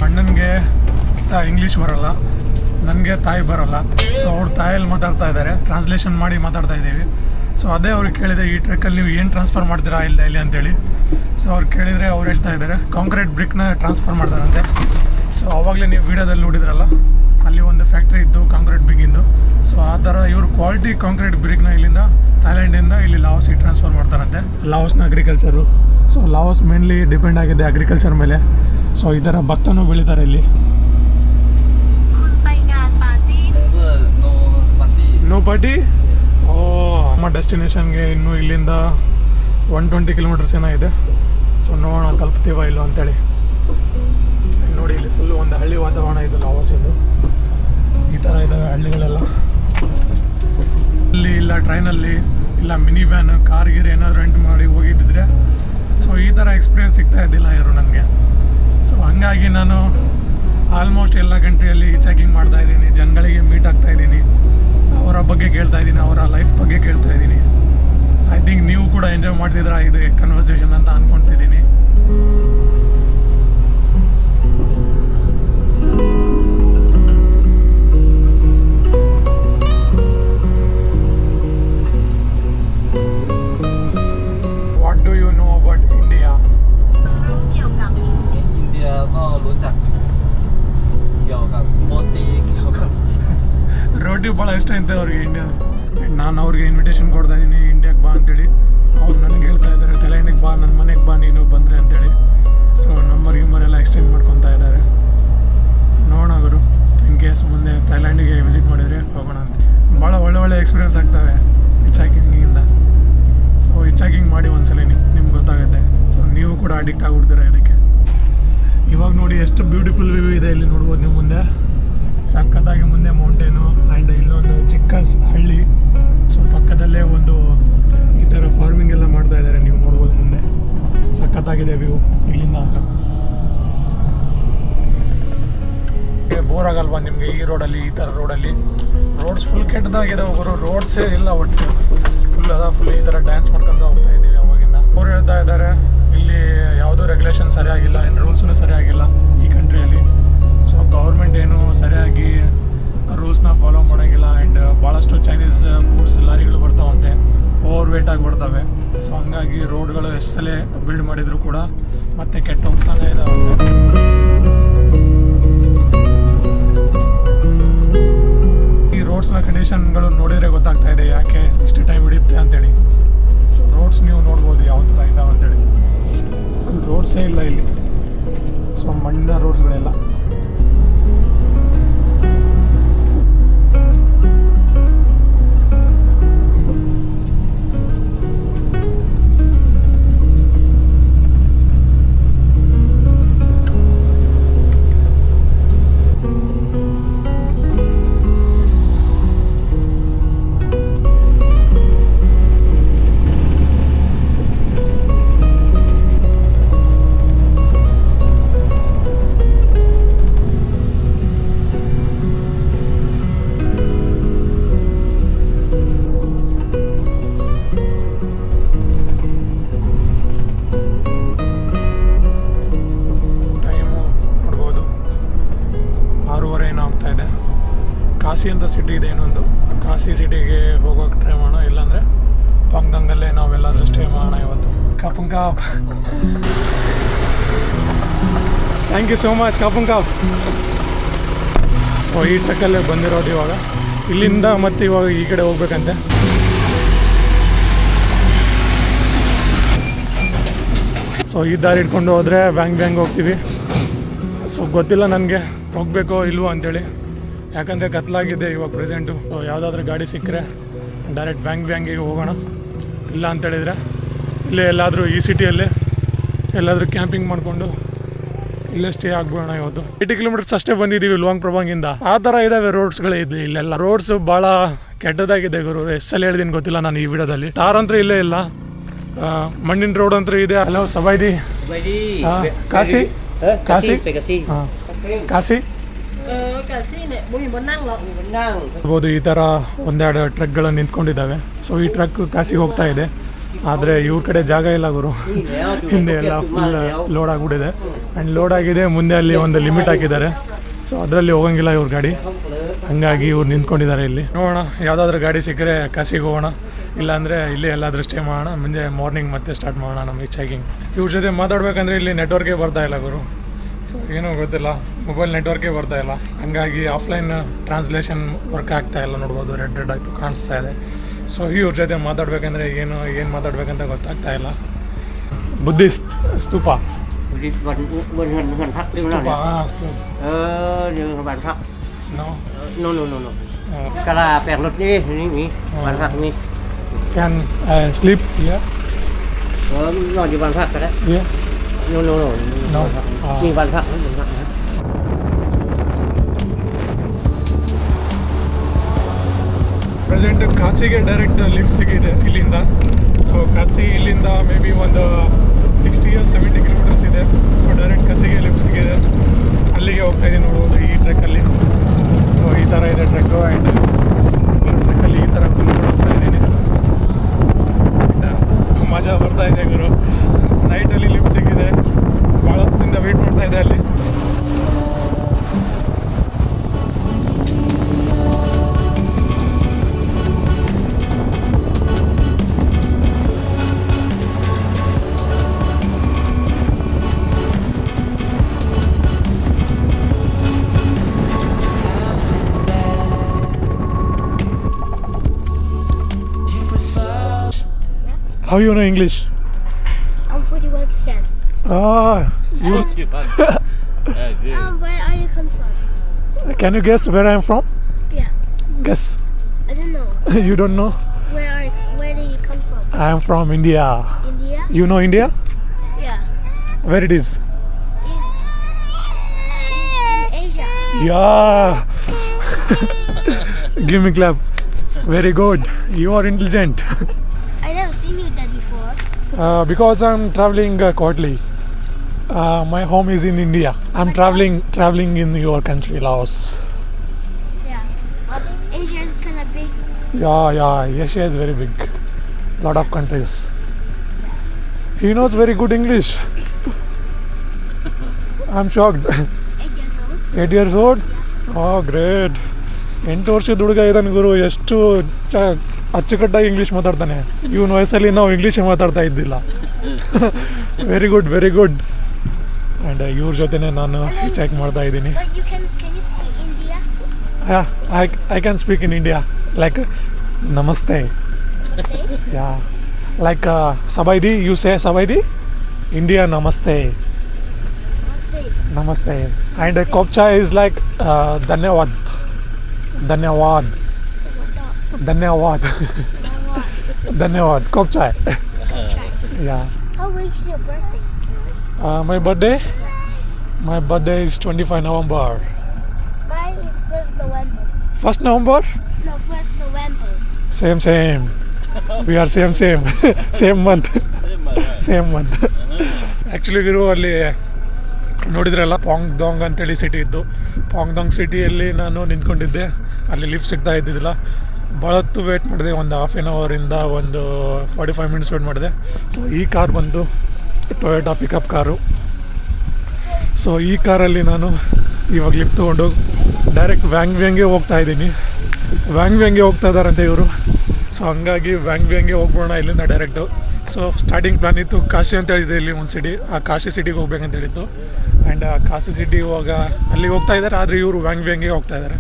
ಅಣ್ಣನಿಗೆ English ಬರಲ್ಲ, ನನಗೆ ತಾಯಿ ಬರೋಲ್ಲ. ಸೊ ಅವ್ರು ತಾಯಲ್ಲಿ ಮಾತಾಡ್ತಾ ಇದ್ದಾರೆ, translation ಮಾಡಿ ಮಾತಾಡ್ತಾ ಇದ್ದೀವಿ. ಸೊ ಅದೇ ಅವ್ರಿಗೆ ಕೇಳಿದೆ, ಈ ಟ್ರಕ್ಕಲ್ಲಿ ನೀವು ಏನು ಟ್ರಾನ್ಸ್ಫರ್ ಮಾಡ್ತೀರಾ ಇಲ್ಲಿ ಅಂತೇಳಿ. ಸೊ ಅವ್ರು ಕೇಳಿದರೆ ಅವ್ರು ಹೇಳ್ತಾ ಇದ್ದಾರೆ ಕಾಂಕ್ರೀಟ್ ಬ್ರಿಕ್ನ ಟ್ರಾನ್ಸ್ಫರ್ ಮಾಡ್ತಾರಂತೆ. ಸೊ ಆವಾಗಲೇ ನೀವು ವೀಡಿಯೋದಲ್ಲಿ ನೋಡಿದ್ರಲ್ಲ, ಅಲ್ಲಿ ಒಂದು ಫ್ಯಾಕ್ಟ್ರಿ ಇದ್ದು ಕಾಂಕ್ರೀಟ್ ಬ್ರಿಕ್ಕಿಂದು. ಸೊ ಆ ಥರ ಇವರು ಕ್ವಾಲಿಟಿ ಕಾಂಕ್ರೀಟ್ ಬ್ರಿಕ್ನ ಇಲ್ಲಿಂದ ಥೈಲ್ಯಾಂಡಿಂದ ಇಲ್ಲಿ ಲಾವೋಸಿಗೆ ಟ್ರಾನ್ಸ್ಫರ್ ಮಾಡ್ತಾರಂತೆ. ಲಾವೋಸ್ನ agriculture. So Laos mainly depend ಆಗಿದೆ ಅಗ್ರಿಕಲ್ಚರ್ ಮೇಲೆ. ಸೊ ಈ ಥರ ಭತ್ತನೂ ಬೆಳೀತಾರೆ ಇಲ್ಲಿ. No party. ನಮ್ಮ ಡೆಸ್ಟಿನೇಷನ್ಗೆ ಇನ್ನೂ ಇಲ್ಲಿಂದ 120 ಕಿಲೋಮೀಟರ್ಸ್ ಏನೋ ಇದೆ. ಸೊ ನೋಡೋಣ ತಲುಪ್ತೀವ ಇಲ್ಲೋ ಅಂತೇಳಿ. ನೋಡಿ ಇಲ್ಲಿ ಫುಲ್ಲು ಒಂದು ಹಳ್ಳಿ ವಾತಾವರಣ ಇದು ಲಾವೋಸಿಂದು. ಈ ಥರ ಇದ್ದಾವೆ ಹಳ್ಳಿಗಳೆಲ್ಲ. ಇಲ್ಲಿ ಇಲ್ಲ ಟ್ರೈನಲ್ಲಿ ಇಲ್ಲ ಮಿನಿ ವ್ಯಾನ್, ಕಾರ್ ಗೀರ್ ಏನಾದರೂ ರೆಂಟ್ ಮಾಡಿ ಹೋಗಿದ್ದಿದ್ರೆ ಸೊ ಈ ಥರ ಎಕ್ಸ್ಪೀರಿಯನ್ಸ್ ಸಿಗ್ತಾ ಇದ್ದಿಲ್ಲ ಇವರು ನನಗೆ. ಸೊ ಹಂಗಾಗಿ ನಾನು ಆಲ್ಮೋಸ್ಟ್ ಎಲ್ಲ ಕಂಟ್ರಿಯಲ್ಲಿ ಹಿಚ್ಹೈಕಿಂಗ್ ಮಾಡ್ತಾ ಇದ್ದೀನಿ, ಜನಗಳಿಗೆ ಮೀಟ್ ಆಗ್ತಾ ಇದ್ದೀನಿ, ಅವರ ಬಗ್ಗೆ ಕೇಳ್ತಾ ಇದ್ದೀನಿ, ಅವರ ಲೈಫ್ ಬಗ್ಗೆ ಕೇಳ್ತಾ ಇದ್ದೀನಿ. ಐ ಥಿಂಕ್ ನೀವು ಕೂಡ ಎಂಜಾಯ್ ಮಾಡ್ತಿದ್ದೀರಾ ಇದು ಕನ್ವರ್ಸೇಷನ್ ಅಂತ ಅಂದ್ಕೊಳ್ತಿದ್ದೀನಿ. What do you know about India? India ก็รู้จักเกี่ยวกับโรตีเกี่ยวกับ ರೋಟಿ ಭಾಳ ಇಷ್ಟ ಅಂತೆ ಅವ್ರಿಗೆ ಇಂಡಿಯಾ. ನಾನು ಅವ್ರಿಗೆ ಇನ್ವಿಟೇಷನ್ ಕೊಡ್ತಾ ಇದ್ದೀನಿ ಇಂಡಿಯಾಗೆ ಬಾ ಅಂತೇಳಿ. ಅವ್ರು ನನಗೆ ಹೇಳ್ತಾ ಇದ್ದಾರೆ ಥೈಲ್ಯಾಂಡಿಗೆ ಬಾ, ನನ್ನ ಮನೆಗೆ ಬಾ ನೀನು ಬಂದರೆ ಅಂತೇಳಿ. ಸೊ ನಂಬರ್ ಎಲ್ಲ ಎಕ್ಸ್ಚೇಂಜ್ ಮಾಡ್ಕೊತಾ ಇದ್ದಾರೆ. ನೋಡೋಣ ಗುರು, ಇನ್ ಕೇಸ್ ಮುಂದೆ ಥೈಲ್ಯಾಂಡಿಗೆ ವಿಸಿಟ್ ಮಾಡಿದರೆ ಹೋಗೋಣ ಅಂತ. ಭಾಳ ಒಳ್ಳೆ ಎಕ್ಸ್ಪೀರಿಯನ್ಸ್ ಆಗ್ತವೆ ಹಿಚ್ಹೈಕಿಂಗಿಂದ. ಸೊ ಹಿಚ್ಹೈಕಿಂಗ್ ಮಾಡಿ ಒಂದ್ಸಲ ನಿಮ್ಗೆ ಗೊತ್ತಾಗುತ್ತೆ. ಅಡಿಕ್ಟ್ ಆಗಿಬಿಡ್ತಾರೆ ಇದಕ್ಕೆ. ಇವಾಗ ನೋಡಿ ಎಷ್ಟು ಬ್ಯೂಟಿಫುಲ್ ವ್ಯೂ ಇದೆ ಇಲ್ಲಿ ನೋಡ್ಬೋದು ನೀವು. ಮುಂದೆ ಸಖತ್ತಾಗಿ ಮುಂದೆ ಮೌಂಟೇನು ಆ್ಯಂಡ್ ಇಲ್ಲೊಂದು ಚಿಕ್ಕ ಹಳ್ಳಿ. ಸೊ ಪಕ್ಕದಲ್ಲೇ ಒಂದು ಈ ಥರ ಫಾರ್ಮಿಂಗ್ ಎಲ್ಲ ಮಾಡ್ತಾ ಇದ್ದಾರೆ, ನೀವು ನೋಡ್ಬೋದು ಮುಂದೆ. ಸಖತ್ತಾಗಿದೆ ವ್ಯೂ ಇಲ್ಲಿಂದ ಅಂತ. ಬೋರ್ ಆಗಲ್ವಾ ನಿಮಗೆ ಈ ರೋಡಲ್ಲಿ, ಈ ಥರ ರೋಡಲ್ಲಿ? ರೋಡ್ಸ್ ಫುಲ್ ಕೆಟ್ಟದಾಗಿದೆ, ಒಬ್ಬರು ರೋಡ್ಸೇ ಇಲ್ಲ ಒಟ್ಟು. ಫುಲ್ ಈ ಥರ ಡ್ಯಾನ್ಸ್ ಮಾಡ್ಕೊಂಡು ಹೋಗ್ತಾ ಇದ್ದೀವಿ ಅವಾಗಿಂದ. ಅವ್ರು ಹೇಳ್ತಾ ಇದ್ದಾರೆ ಇಲ್ಲಿ ಯಾವುದೂ ರೆಗ್ಯುಲೇಷನ್ ಸರಿಯಾಗಿಲ್ಲ, ರೂಲ್ಸ್ನೂ ಸರಿಯಾಗಿಲ್ಲ ಈ ಕಂಟ್ರಿಯಲ್ಲಿ. ಸೊ ಗೌರ್ಮೆಂಟ್ ಏನು ಸರಿಯಾಗಿ ರೂಲ್ಸ್ನ ಫಾಲೋ ಮಾಡೋಂಗಿಲ್ಲ. ಆ್ಯಂಡ್ ಭಾಳಷ್ಟು ಚೈನೀಸ್ ಗೂಡ್ಸ್ ಲಾರಿಗಳು ಬರ್ತಾವಂತೆ, ಓವರ್ ವೇಟ್ ಆಗಿ ಬರ್ತವೆ. ಸೊ ಹಂಗಾಗಿ ರೋಡ್ಗಳು ಎಷ್ಟು ಸಲ ಬಿಲ್ಡ್ ಮಾಡಿದ್ರು ಕೂಡ ಮತ್ತೆ ಕೆಟ್ಟ ಹೋಗ್ತಾನೆ ಇದಾವಂತೆ. ಈ ರೋಡ್ಸ್ನ ಕಂಡೀಷನ್ಗಳು ನೋಡಿದರೆ ಗೊತ್ತಾಗ್ತಾ ಇದೆ ಯಾಕೆ ಇಷ್ಟು ಟೈಮ್ ಹಿಡಿಯುತ್ತೆ ಅಂತೇಳಿ. ಸೊ ರೋಡ್ಸ್ ನೀವು ನೋಡ್ಬೋದು ಯಾವ ಥರ ಇದ್ದಾವೆ ಅಂತೇಳಿ. ಫುಲ್ ರೋಡ್ಸೇ ಇಲ್ಲ ಇಲ್ಲಿ. ಸೊ ಮಣ್ಣಿನ ರೋಡ್ಸ್ಗಳೆಲ್ಲ. ಕಾಶಿ ಅಂತ ಸಿಟಿ ಇದೆ ಇನ್ನೊಂದು. ಆ ಕಾಶಿ ಸಿಟಿಗೆ ಹೋಗೋಕೆ ಟ್ರೈ ಮಾಡೋಣ, ಇಲ್ಲಾಂದರೆ ಪಾಂಗ್ದಂಗಲ್ಲೇ ನಾವೆಲ್ಲಾದರೂ ಸ್ಟೇ ಮಾಡೋಣ ಇವತ್ತು. ಕಾಪುಂಕಾಪ್, ಥ್ಯಾಂಕ್ ಯು ಸೋ ಮಚ್ ಕಾಪುಂಕಾಪ್. ಸೊ ಈ ಟ್ರಕ್ಕಲ್ಲೇ ಬಂದಿರೋದು ಇವಾಗ. ಇಲ್ಲಿಂದ ಮತ್ತೆ ಇವಾಗ ಈ ಕಡೆ ಹೋಗ್ಬೇಕಂತೆ. ಸೊ ಈ ದಾರಿ ಇಟ್ಕೊಂಡು ಹೋದರೆ ಬ್ಯಾಂಗ್ ಹೋಗ್ತೀವಿ. ಸೊ ಗೊತ್ತಿಲ್ಲ ನನಗೆ ಹೋಗಬೇಕೋ ಇಲ್ವೋ ಅಂಥೇಳಿ, ಯಾಕಂದರೆ ಕತ್ಲಾಗಿದೆ ಇವಾಗ ಪ್ರೆಸೆಂಟು. ಸೊ ಯಾವುದಾದ್ರೂ ಗಾಡಿ ಸಿಕ್ಕರೆ ಡೈರೆಕ್ಟ್ ಬ್ಯಾಂಗಿಗೆ ಹೋಗೋಣ. ಇಲ್ಲ ಅಂತೇಳಿದರೆ ಇಲ್ಲೇ ಎಲ್ಲಾದರೂ ಈ ಸಿಟಿಯಲ್ಲೇ ಎಲ್ಲಾದರೂ ಕ್ಯಾಂಪಿಂಗ್ ಮಾಡಿಕೊಂಡು ಇಲ್ಲೇ ಸ್ಟೇ ಆಗ್ಬೋಣ ಇವತ್ತು. 80 ಕಿಲೋಮೀಟರ್ಸ್ ಅಷ್ಟೇ ಬಂದಿದ್ದೀವಿ ಲುವಾಂಗ್ ಪ್ರಭಾಂಗಿಂದ. ಆ ಥರ ಇದ್ದಾವೆ ರೋಡ್ಸ್ಗಳು ಇಲ್ಲೆಲ್ಲ. ರೋಡ್ಸ್ ಭಾಳ ಕೆಟ್ಟದಾಗಿದೆ ಗುರು, ಎಷ್ಟು ಸಲ ಹೇಳಿದ್ದೀನಿ ಗೊತ್ತಿಲ್ಲ ನಾನು ಈ ವಿಡಿಯೋದಲ್ಲಿ. ಟಾರ್ ಅಂತೂ ಇಲ್ಲೇ ಇಲ್ಲ, ಮಣ್ಣಿನ ರೋಡ್ ಅಂತೂ ಇದೆ. ಹಲೋ ಸಬೈದಿ ಕಾಶಿ ಕಾಶಿ ಹಾಂ ಕಾಶಿ ಇರ್ಬೋದು. ಈ ಥರ ಒಂದೆರಡು ಟ್ರಕ್ಗಳು ನಿಂತ್ಕೊಂಡಿದ್ದಾವೆ. ಸೊ ಈ ಟ್ರಕ್ ಕಾಸಿಗೆ ಹೋಗ್ತಾ ಇದೆ, ಆದರೆ ಇವ್ರ ಕಡೆ ಜಾಗ ಇಲ್ಲ ಗುರು. ಹಿಂದೆ ಎಲ್ಲ ಫುಲ್ ಲೋಡ್ ಆಗಿಬಿಟ್ಟಿದೆ. ಆ್ಯಂಡ್ ಲೋಡ್ ಆಗಿದೆ, ಮುಂದೆ ಅಲ್ಲಿ ಒಂದು ಲಿಮಿಟ್ ಹಾಕಿದ್ದಾರೆ. ಸೊ ಅದರಲ್ಲಿ ಹೋಗಂಗಿಲ್ಲ ಇವ್ರ ಗಾಡಿ, ಹಂಗಾಗಿ ಇವ್ರು ನಿಂತ್ಕೊಂಡಿದ್ದಾರೆ ಇಲ್ಲಿ. ನೋಡೋಣ ಯಾವುದಾದ್ರೂ ಗಾಡಿ ಸಿಕ್ಕರೆ ಕಾಸಿಗೆ ಹೋಗೋಣ, ಇಲ್ಲಾಂದರೆ ಇಲ್ಲಿ ಎಲ್ಲಾದರೂ ಸ್ಟೇ ಮಾಡೋಣ. ಮುಂಜೆ ಮಾರ್ನಿಂಗ್ ಮತ್ತೆ ಸ್ಟಾರ್ಟ್ ಮಾಡೋಣ ನಮ್ಮ ಹಿಚ್-ಹೈಕಿಂಗ್. ಇವ್ರ ಜೊತೆ ಮಾತಾಡ್ಬೇಕಂದ್ರೆ ಇಲ್ಲಿ ನೆಟ್ವರ್ಕೇ ಬರ್ತಾ ಇಲ್ಲ ಗುರು. ಸೊ ಏನೋ ಗೊತ್ತಿಲ್ಲ, ಮೊಬೈಲ್ ನೆಟ್ವರ್ಕೇ ಬರ್ತಾ ಇಲ್ಲ. ಹಂಗಾಗಿ ಆಫ್ಲೈನ್ ಟ್ರಾನ್ಸ್ಲೇಷನ್ ವರ್ಕ್ ಆಗ್ತಾ ಇಲ್ಲ. ನೋಡ್ಬೋದು ರೆಡ್ ಆಯಿತು ಕಾಣಿಸ್ತಾ ಇದೆ. ಸೊ ಇವ್ರ ಜೊತೆ ಮಾತಾಡ್ಬೇಕಂದ್ರೆ ಏನು ಮಾತಾಡ್ಬೇಕಂತ ಗೊತ್ತಾಗ್ತಾ ಇಲ್ಲ. Buddhist stupa Can I sleep here? Ngon như bàn phạt cái đấy. Yeah. No. Như bàn phạt. Present ಕಾಸಿಗೆ ಡೈರೆಕ್ಟ್ ಲಿಫ್ಟ್ ಸಿಗಿದೆ ಇಲ್ಲಿಂದ. ಸೊ ಕಾಸಿ ಇಲ್ಲಿಂದ ಮೇ ಬಿ ಒಂದು 60-70 ಕಿಲೋಮೀಟರ್ಸ್ ಇದೆ. ಸೊ ಡೈರೆಕ್ಟ್ ಕಾಸಿಗೆ ಲಿಫ್ಟ್ ಸಿಗಿದೆ, ಅಲ್ಲಿಗೆ ಹೋಗ್ತಾ ಇದ್ದೀನಿ ನೋಡ್ಬೋದು ಈ ಟ್ರೆಕ್ಕಲ್ಲಿ. ಸೊ ಈ ಥರ ಇದೆ ಟ್ರೆಕ್ಕು. ಆ್ಯಂಡ್ ಟ್ರೆಕ್ಕಲ್ಲಿ ಈ ಥರ ಕುಂತ್ಕೊಂಡು ಹೋಗ್ತಾ ಇದ್ದೀನಿ. ಮಜಾ ಬರ್ತಾ ಇದೆ ಗುರು. ನೈಟಲ್ಲಿ ಲಿಫ್ಟ್ ಸಿಕ್ಕಿದೆ, ಭಾಳ ಹೊತ್ತಿಂದ ವೆಯ್ಟ್ ಮಾಡ್ತಾ ಇದೆ ಅಲ್ಲಿ. How you know English? I'm 41%. Ah, you. Where are you come from? Can you guess where I am from? Yeah, Guess. I don't know. You don't know? Where do you come from? I am from India. India? You know India? Yeah. Where it is? Is in Asia. Yeah. Give me clap. Very good. You are intelligent. I never seen you there before. Because I'm traveling quarterly. My home is in India. I'm traveling in your country, Laos. Yeah. Asia is kind of big. Yeah. Asia is very big. Lot of countries. He knows very good English. I'm shocked. 8 years old. 8 years old? Oh, great. 8 ವರ್ಷದ ಹುಡುಗ ಇದ್ದಾನೆ ಗುರು. ಎಷ್ಟು ಅಚ್ಚುಕಟ್ಟಾಗಿ English ಮಾತಾಡ್ತಾನೆ. ಇವನ ವಯಸ್ಸಲ್ಲಿ ನಾವು ಇಂಗ್ಲೀಷೇ ಮಾತಾಡ್ತಾ ಇದ್ದಿಲ್ಲ. ವೆರಿ ಗುಡ್ ಆ್ಯಂಡ್ ಇವ್ರ ಜೊತೆನೇ ನಾನು ಚೆಕ್ ಮಾಡ್ತಾ ಇದ್ದೀನಿ. But can you speak India? I can speak in India. Like namaste. Yeah. Like Sabaidi, you say Sabaidi? India namaste. Namaste. And Kopcha is like Dhanyawad. Kopcha. Yeah. How big is your birthday? My birthday is 25 November. Mine is 1st November. 1st November? No, 1st November. Same. We are same. Same month. Actually ಗುರು ಅಲ್ಲಿ ನೋಡಿದ್ರಲ್ಲ ಪಾಂಗ್ದಾಂಗ್ ಅಂತೇಳಿ city ಇದ್ದು. ಪಾಂಗ್ದಾಂಗ್ ಸಿಟಿಯಲ್ಲಿ ನಾನು ನಿಂತ್ಕೊಂಡಿದ್ದೆ. ಅಲ್ಲಿ lift ಸಿಗ್ತಾ ಇದ್ದಿದ್ದಿಲ್ಲ. ಭಾಳ ಹೊತ್ತು ವೇಟ್ ಮಾಡಿದೆ. ಒಂದು ಹಾಫ್ ಆನ್ ಅವರಿಂದ ಒಂದು 45 ಮಿನಿಟ್ಸ್ ವೇಟ್ ಮಾಡಿದೆ. ಸೊ ಈ ಕಾರ್ ಬಂದು ಟೊಯೋಟಾ ಪಿಕಪ್ ಕಾರು. ಸೊ ಈ ಕಾರಲ್ಲಿ ನಾನು ಇವಾಗ ಲಿಫ್ಟ್ ತೊಗೊಂಡು ಡೈರೆಕ್ಟ್ ವ್ಯಾಂಗ್ಗೆ ಹೋಗ್ತಾ ಇದ್ದೀನಿ. ವ್ಯಾಂಗ್ಗೆ ಹೋಗ್ತಾ ಇದ್ದಾರಂತೆ ಇವರು. ಸೊ ಹಂಗಾಗಿ ವ್ಯಾಂಗ್ಗೆ ಹೋಗ್ಬೋಣ ಇಲ್ಲಿಂದ ಡೈರೆಕ್ಟು. ಸೊ ಸ್ಟಾರ್ಟಿಂಗ್ ಪ್ಲಾನ್ ಇತ್ತು ಕಾಶಿ ಅಂತ ಹೇಳಿದೆ, ಇಲ್ಲಿ ಒಂದು ಸಿಟಿ. ಆ ಕಾಶಿ ಸಿಟಿಗೆ ಹೋಗ್ಬೇಕಂತ ಹೇಳಿತ್ತು. ಆ್ಯಂಡ್ ಆ ಕಾಶಿ ಸಿಟಿ ಇವಾಗ ಅಲ್ಲಿಗೆ ಹೋಗ್ತಾ ಇದ್ದಾರೆ. ಆದರೆ ಇವರು ವ್ಯಾಂಗ್ಗೆ ಹೋಗ್ತಾ ಇದ್ದಾರೆ.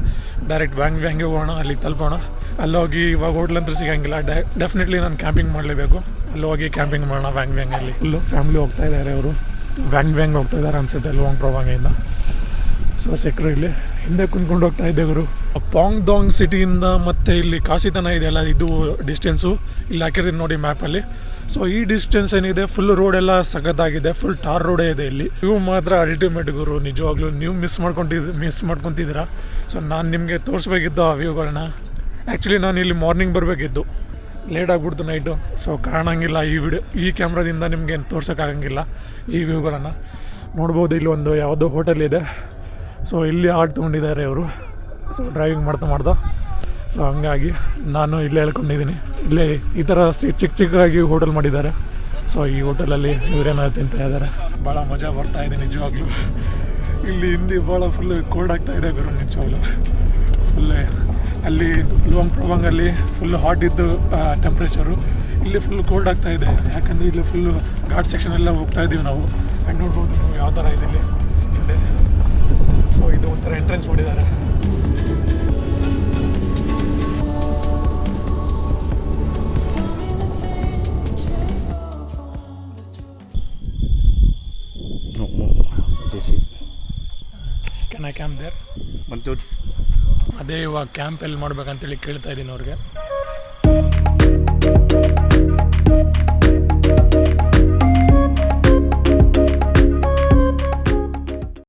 ಡೈರೆಕ್ಟ್ ವ್ಯಾಂಗ್ಗೆ ಹೋಗೋಣ, ಅಲ್ಲಿಗೆ ತಲುಪೋಣ. ಅಲ್ಲೋಗಿ ಇವಾಗ ಹೋಟ್ಲ್ ಅಂತ ಸಿಗೋಂಗಿಲ್ಲ. ಡೆಫಿನೆಟ್ಲಿ ನಾನು ಕ್ಯಾಂಪಿಂಗ್ ಮಾಡಲೇಬೇಕು. ಅಲ್ಲಿ ಹೋಗಿ ಕ್ಯಾಂಪಿಂಗ್ ಮಾಡೋಣ ವ್ಯಾಂಗಲ್ಲಿ. ಫುಲ್ಲು ಫ್ಯಾಮಿಲಿ ಹೋಗ್ತಾ ಇದ್ದಾರೆ. ಅವರು ವ್ಯಾಂಗ್ ಹೋಗ್ತಾ ಇದ್ದಾರೆ ಅನ್ಸುತ್ತೆ ಲೋಂಗ್ ಪ್ರವಾಂಗಿಂದ. ಸೊ ಸಿಕ್ಕರು ಇಲ್ಲಿ ಹಿಂದೆ ಕುಂತ್ಕೊಂಡು ಹೋಗ್ತಾ ಇದ್ದೆ ಗುರು. ಪಾಂಗ್ದಾಂಗ್ ಸಿಟಿಯಿಂದ ಮತ್ತು ಇಲ್ಲಿ ಕಾಶಿ ತನ ಇದೆಯಲ್ಲ, ಇದು ಡಿಸ್ಟೆನ್ಸು ಇಲ್ಲಿ ಹಾಕಿರ್ತೀನಿ ನೋಡಿ ಮ್ಯಾಪಲ್ಲಿ. ಸೊ ಈ ಡಿಸ್ಟೆನ್ಸ್ ಏನಿದೆ ಫುಲ್ ರೋಡೆಲ್ಲ ಸಖತ್ತಾಗಿದೆ. ಫುಲ್ ಟಾರ್ ರೋಡೇ ಇದೆ ಇಲ್ಲಿ. ಇವು ಮಾತ್ರ ಅಲ್ಟಿಮೇಟ್ ಗುರು. ನಿಜವಾಗ್ಲೂ ನೀವು ಮಿಸ್ ಮಾಡ್ಕೊತಿದ್ದೀರಾ. ಸೊ ನಾನು ನಿಮಗೆ ತೋರಿಸ್ಬೇಕಿತ್ತು ಆ ವ್ಯೂಗಳನ್ನ. ಆ್ಯಕ್ಚುಲಿ ನಾನು ಇಲ್ಲಿ ಮಾರ್ನಿಂಗ್ ಬರಬೇಕಿತ್ತು, ಲೇಟ್ ಆಗಿಬಿಡ್ತು ನೈಟು. ಸೊ ಕಾಣಂಗಿಲ್ಲ ಈ ಕ್ಯಾಮ್ರಾದಿಂದ ನಿಮಗೆ ತೋರ್ಸೋಕ್ಕಾಗಂಗಿಲ್ಲ ಈ ವ್ಯೂಗಳನ್ನು. ನೋಡ್ಬೋದು ಇಲ್ಲಿ ಒಂದು ಯಾವುದೋ ಹೋಟೆಲ್ ಇದೆ. ಸೊ ಇಲ್ಲಿ ಆಡ್ ತೊಗೊಂಡಿದ್ದಾರೆ ಅವರು. ಸೊ ಡ್ರೈವಿಂಗ್ ಮಾಡ್ತಾ ಸೊ ಹಂಗಾಗಿ ನಾನು ಇಲ್ಲೇ ಹೇಳ್ಕೊಂಡಿದ್ದೀನಿ. ಇಲ್ಲೇ ಈ ಥರ ಚಿಕ್ಕದಾಗಿ ಹೋಟೆಲ್ ಮಾಡಿದ್ದಾರೆ. ಸೊ ಈ ಹೋಟೆಲಲ್ಲಿ ಇವರೇನಾದ್ರು ತಿಂತಾ ಇದ್ದಾರೆ. ಭಾಳ ಮಜಾ ಬರ್ತಾ ಇದೆ ನಿಜವಾಗ್ಲೂ. ಇಲ್ಲಿ ಹಿಂದಿ ಭಾಳ ಫುಲ್ಲು ಕೋಲ್ಡ್ ಆಗ್ತಾ ಇದೆ ಗುರು ನಿಜವಾಗ್ಲೂ. ಫುಲ್ಲು ಅಲ್ಲಿ ಲೋಂಗ್ ಪ್ರವಾಂಗಲ್ಲಿ ಫುಲ್ಲು ಹಾಟ್ ಇದ್ದು ಟೆಂಪ್ರೇಚರು. ಇಲ್ಲಿ ಫುಲ್ ಕೋಲ್ಡ್ ಆಗ್ತಾ ಇದೆ. ಯಾಕಂದರೆ ಇಲ್ಲಿ ಫುಲ್ಲು ಘಾಟ್ ಸೆಕ್ಷನ್ ಎಲ್ಲ ಹೋಗ್ತಾ ಇದ್ದೀವಿ ನಾವು. ಆ್ಯಂಡ್ ನೋಡ್ಬೋದು ನೀವು ಯಾವ ಥರ ಇದೆ ಇಲ್ಲಿ ಹಿಂದೆ. ಸೊ ಇದು ಒಂಥರ ಎಂಟ್ರೆನ್ಸ್ ಮಾಡಿದ್ದಾರೆ. Can I camp there? ಅದೇ ಇವಾಗ ಕ್ಯಾಂಪ್ ಎಲ್ಲಿ ಮಾಡ್ಬೇಕಂತೇಳಿ ಕೇಳ್ತಾ ಇದ್ದೀನಿ ಅವ್ರಿಗೆ.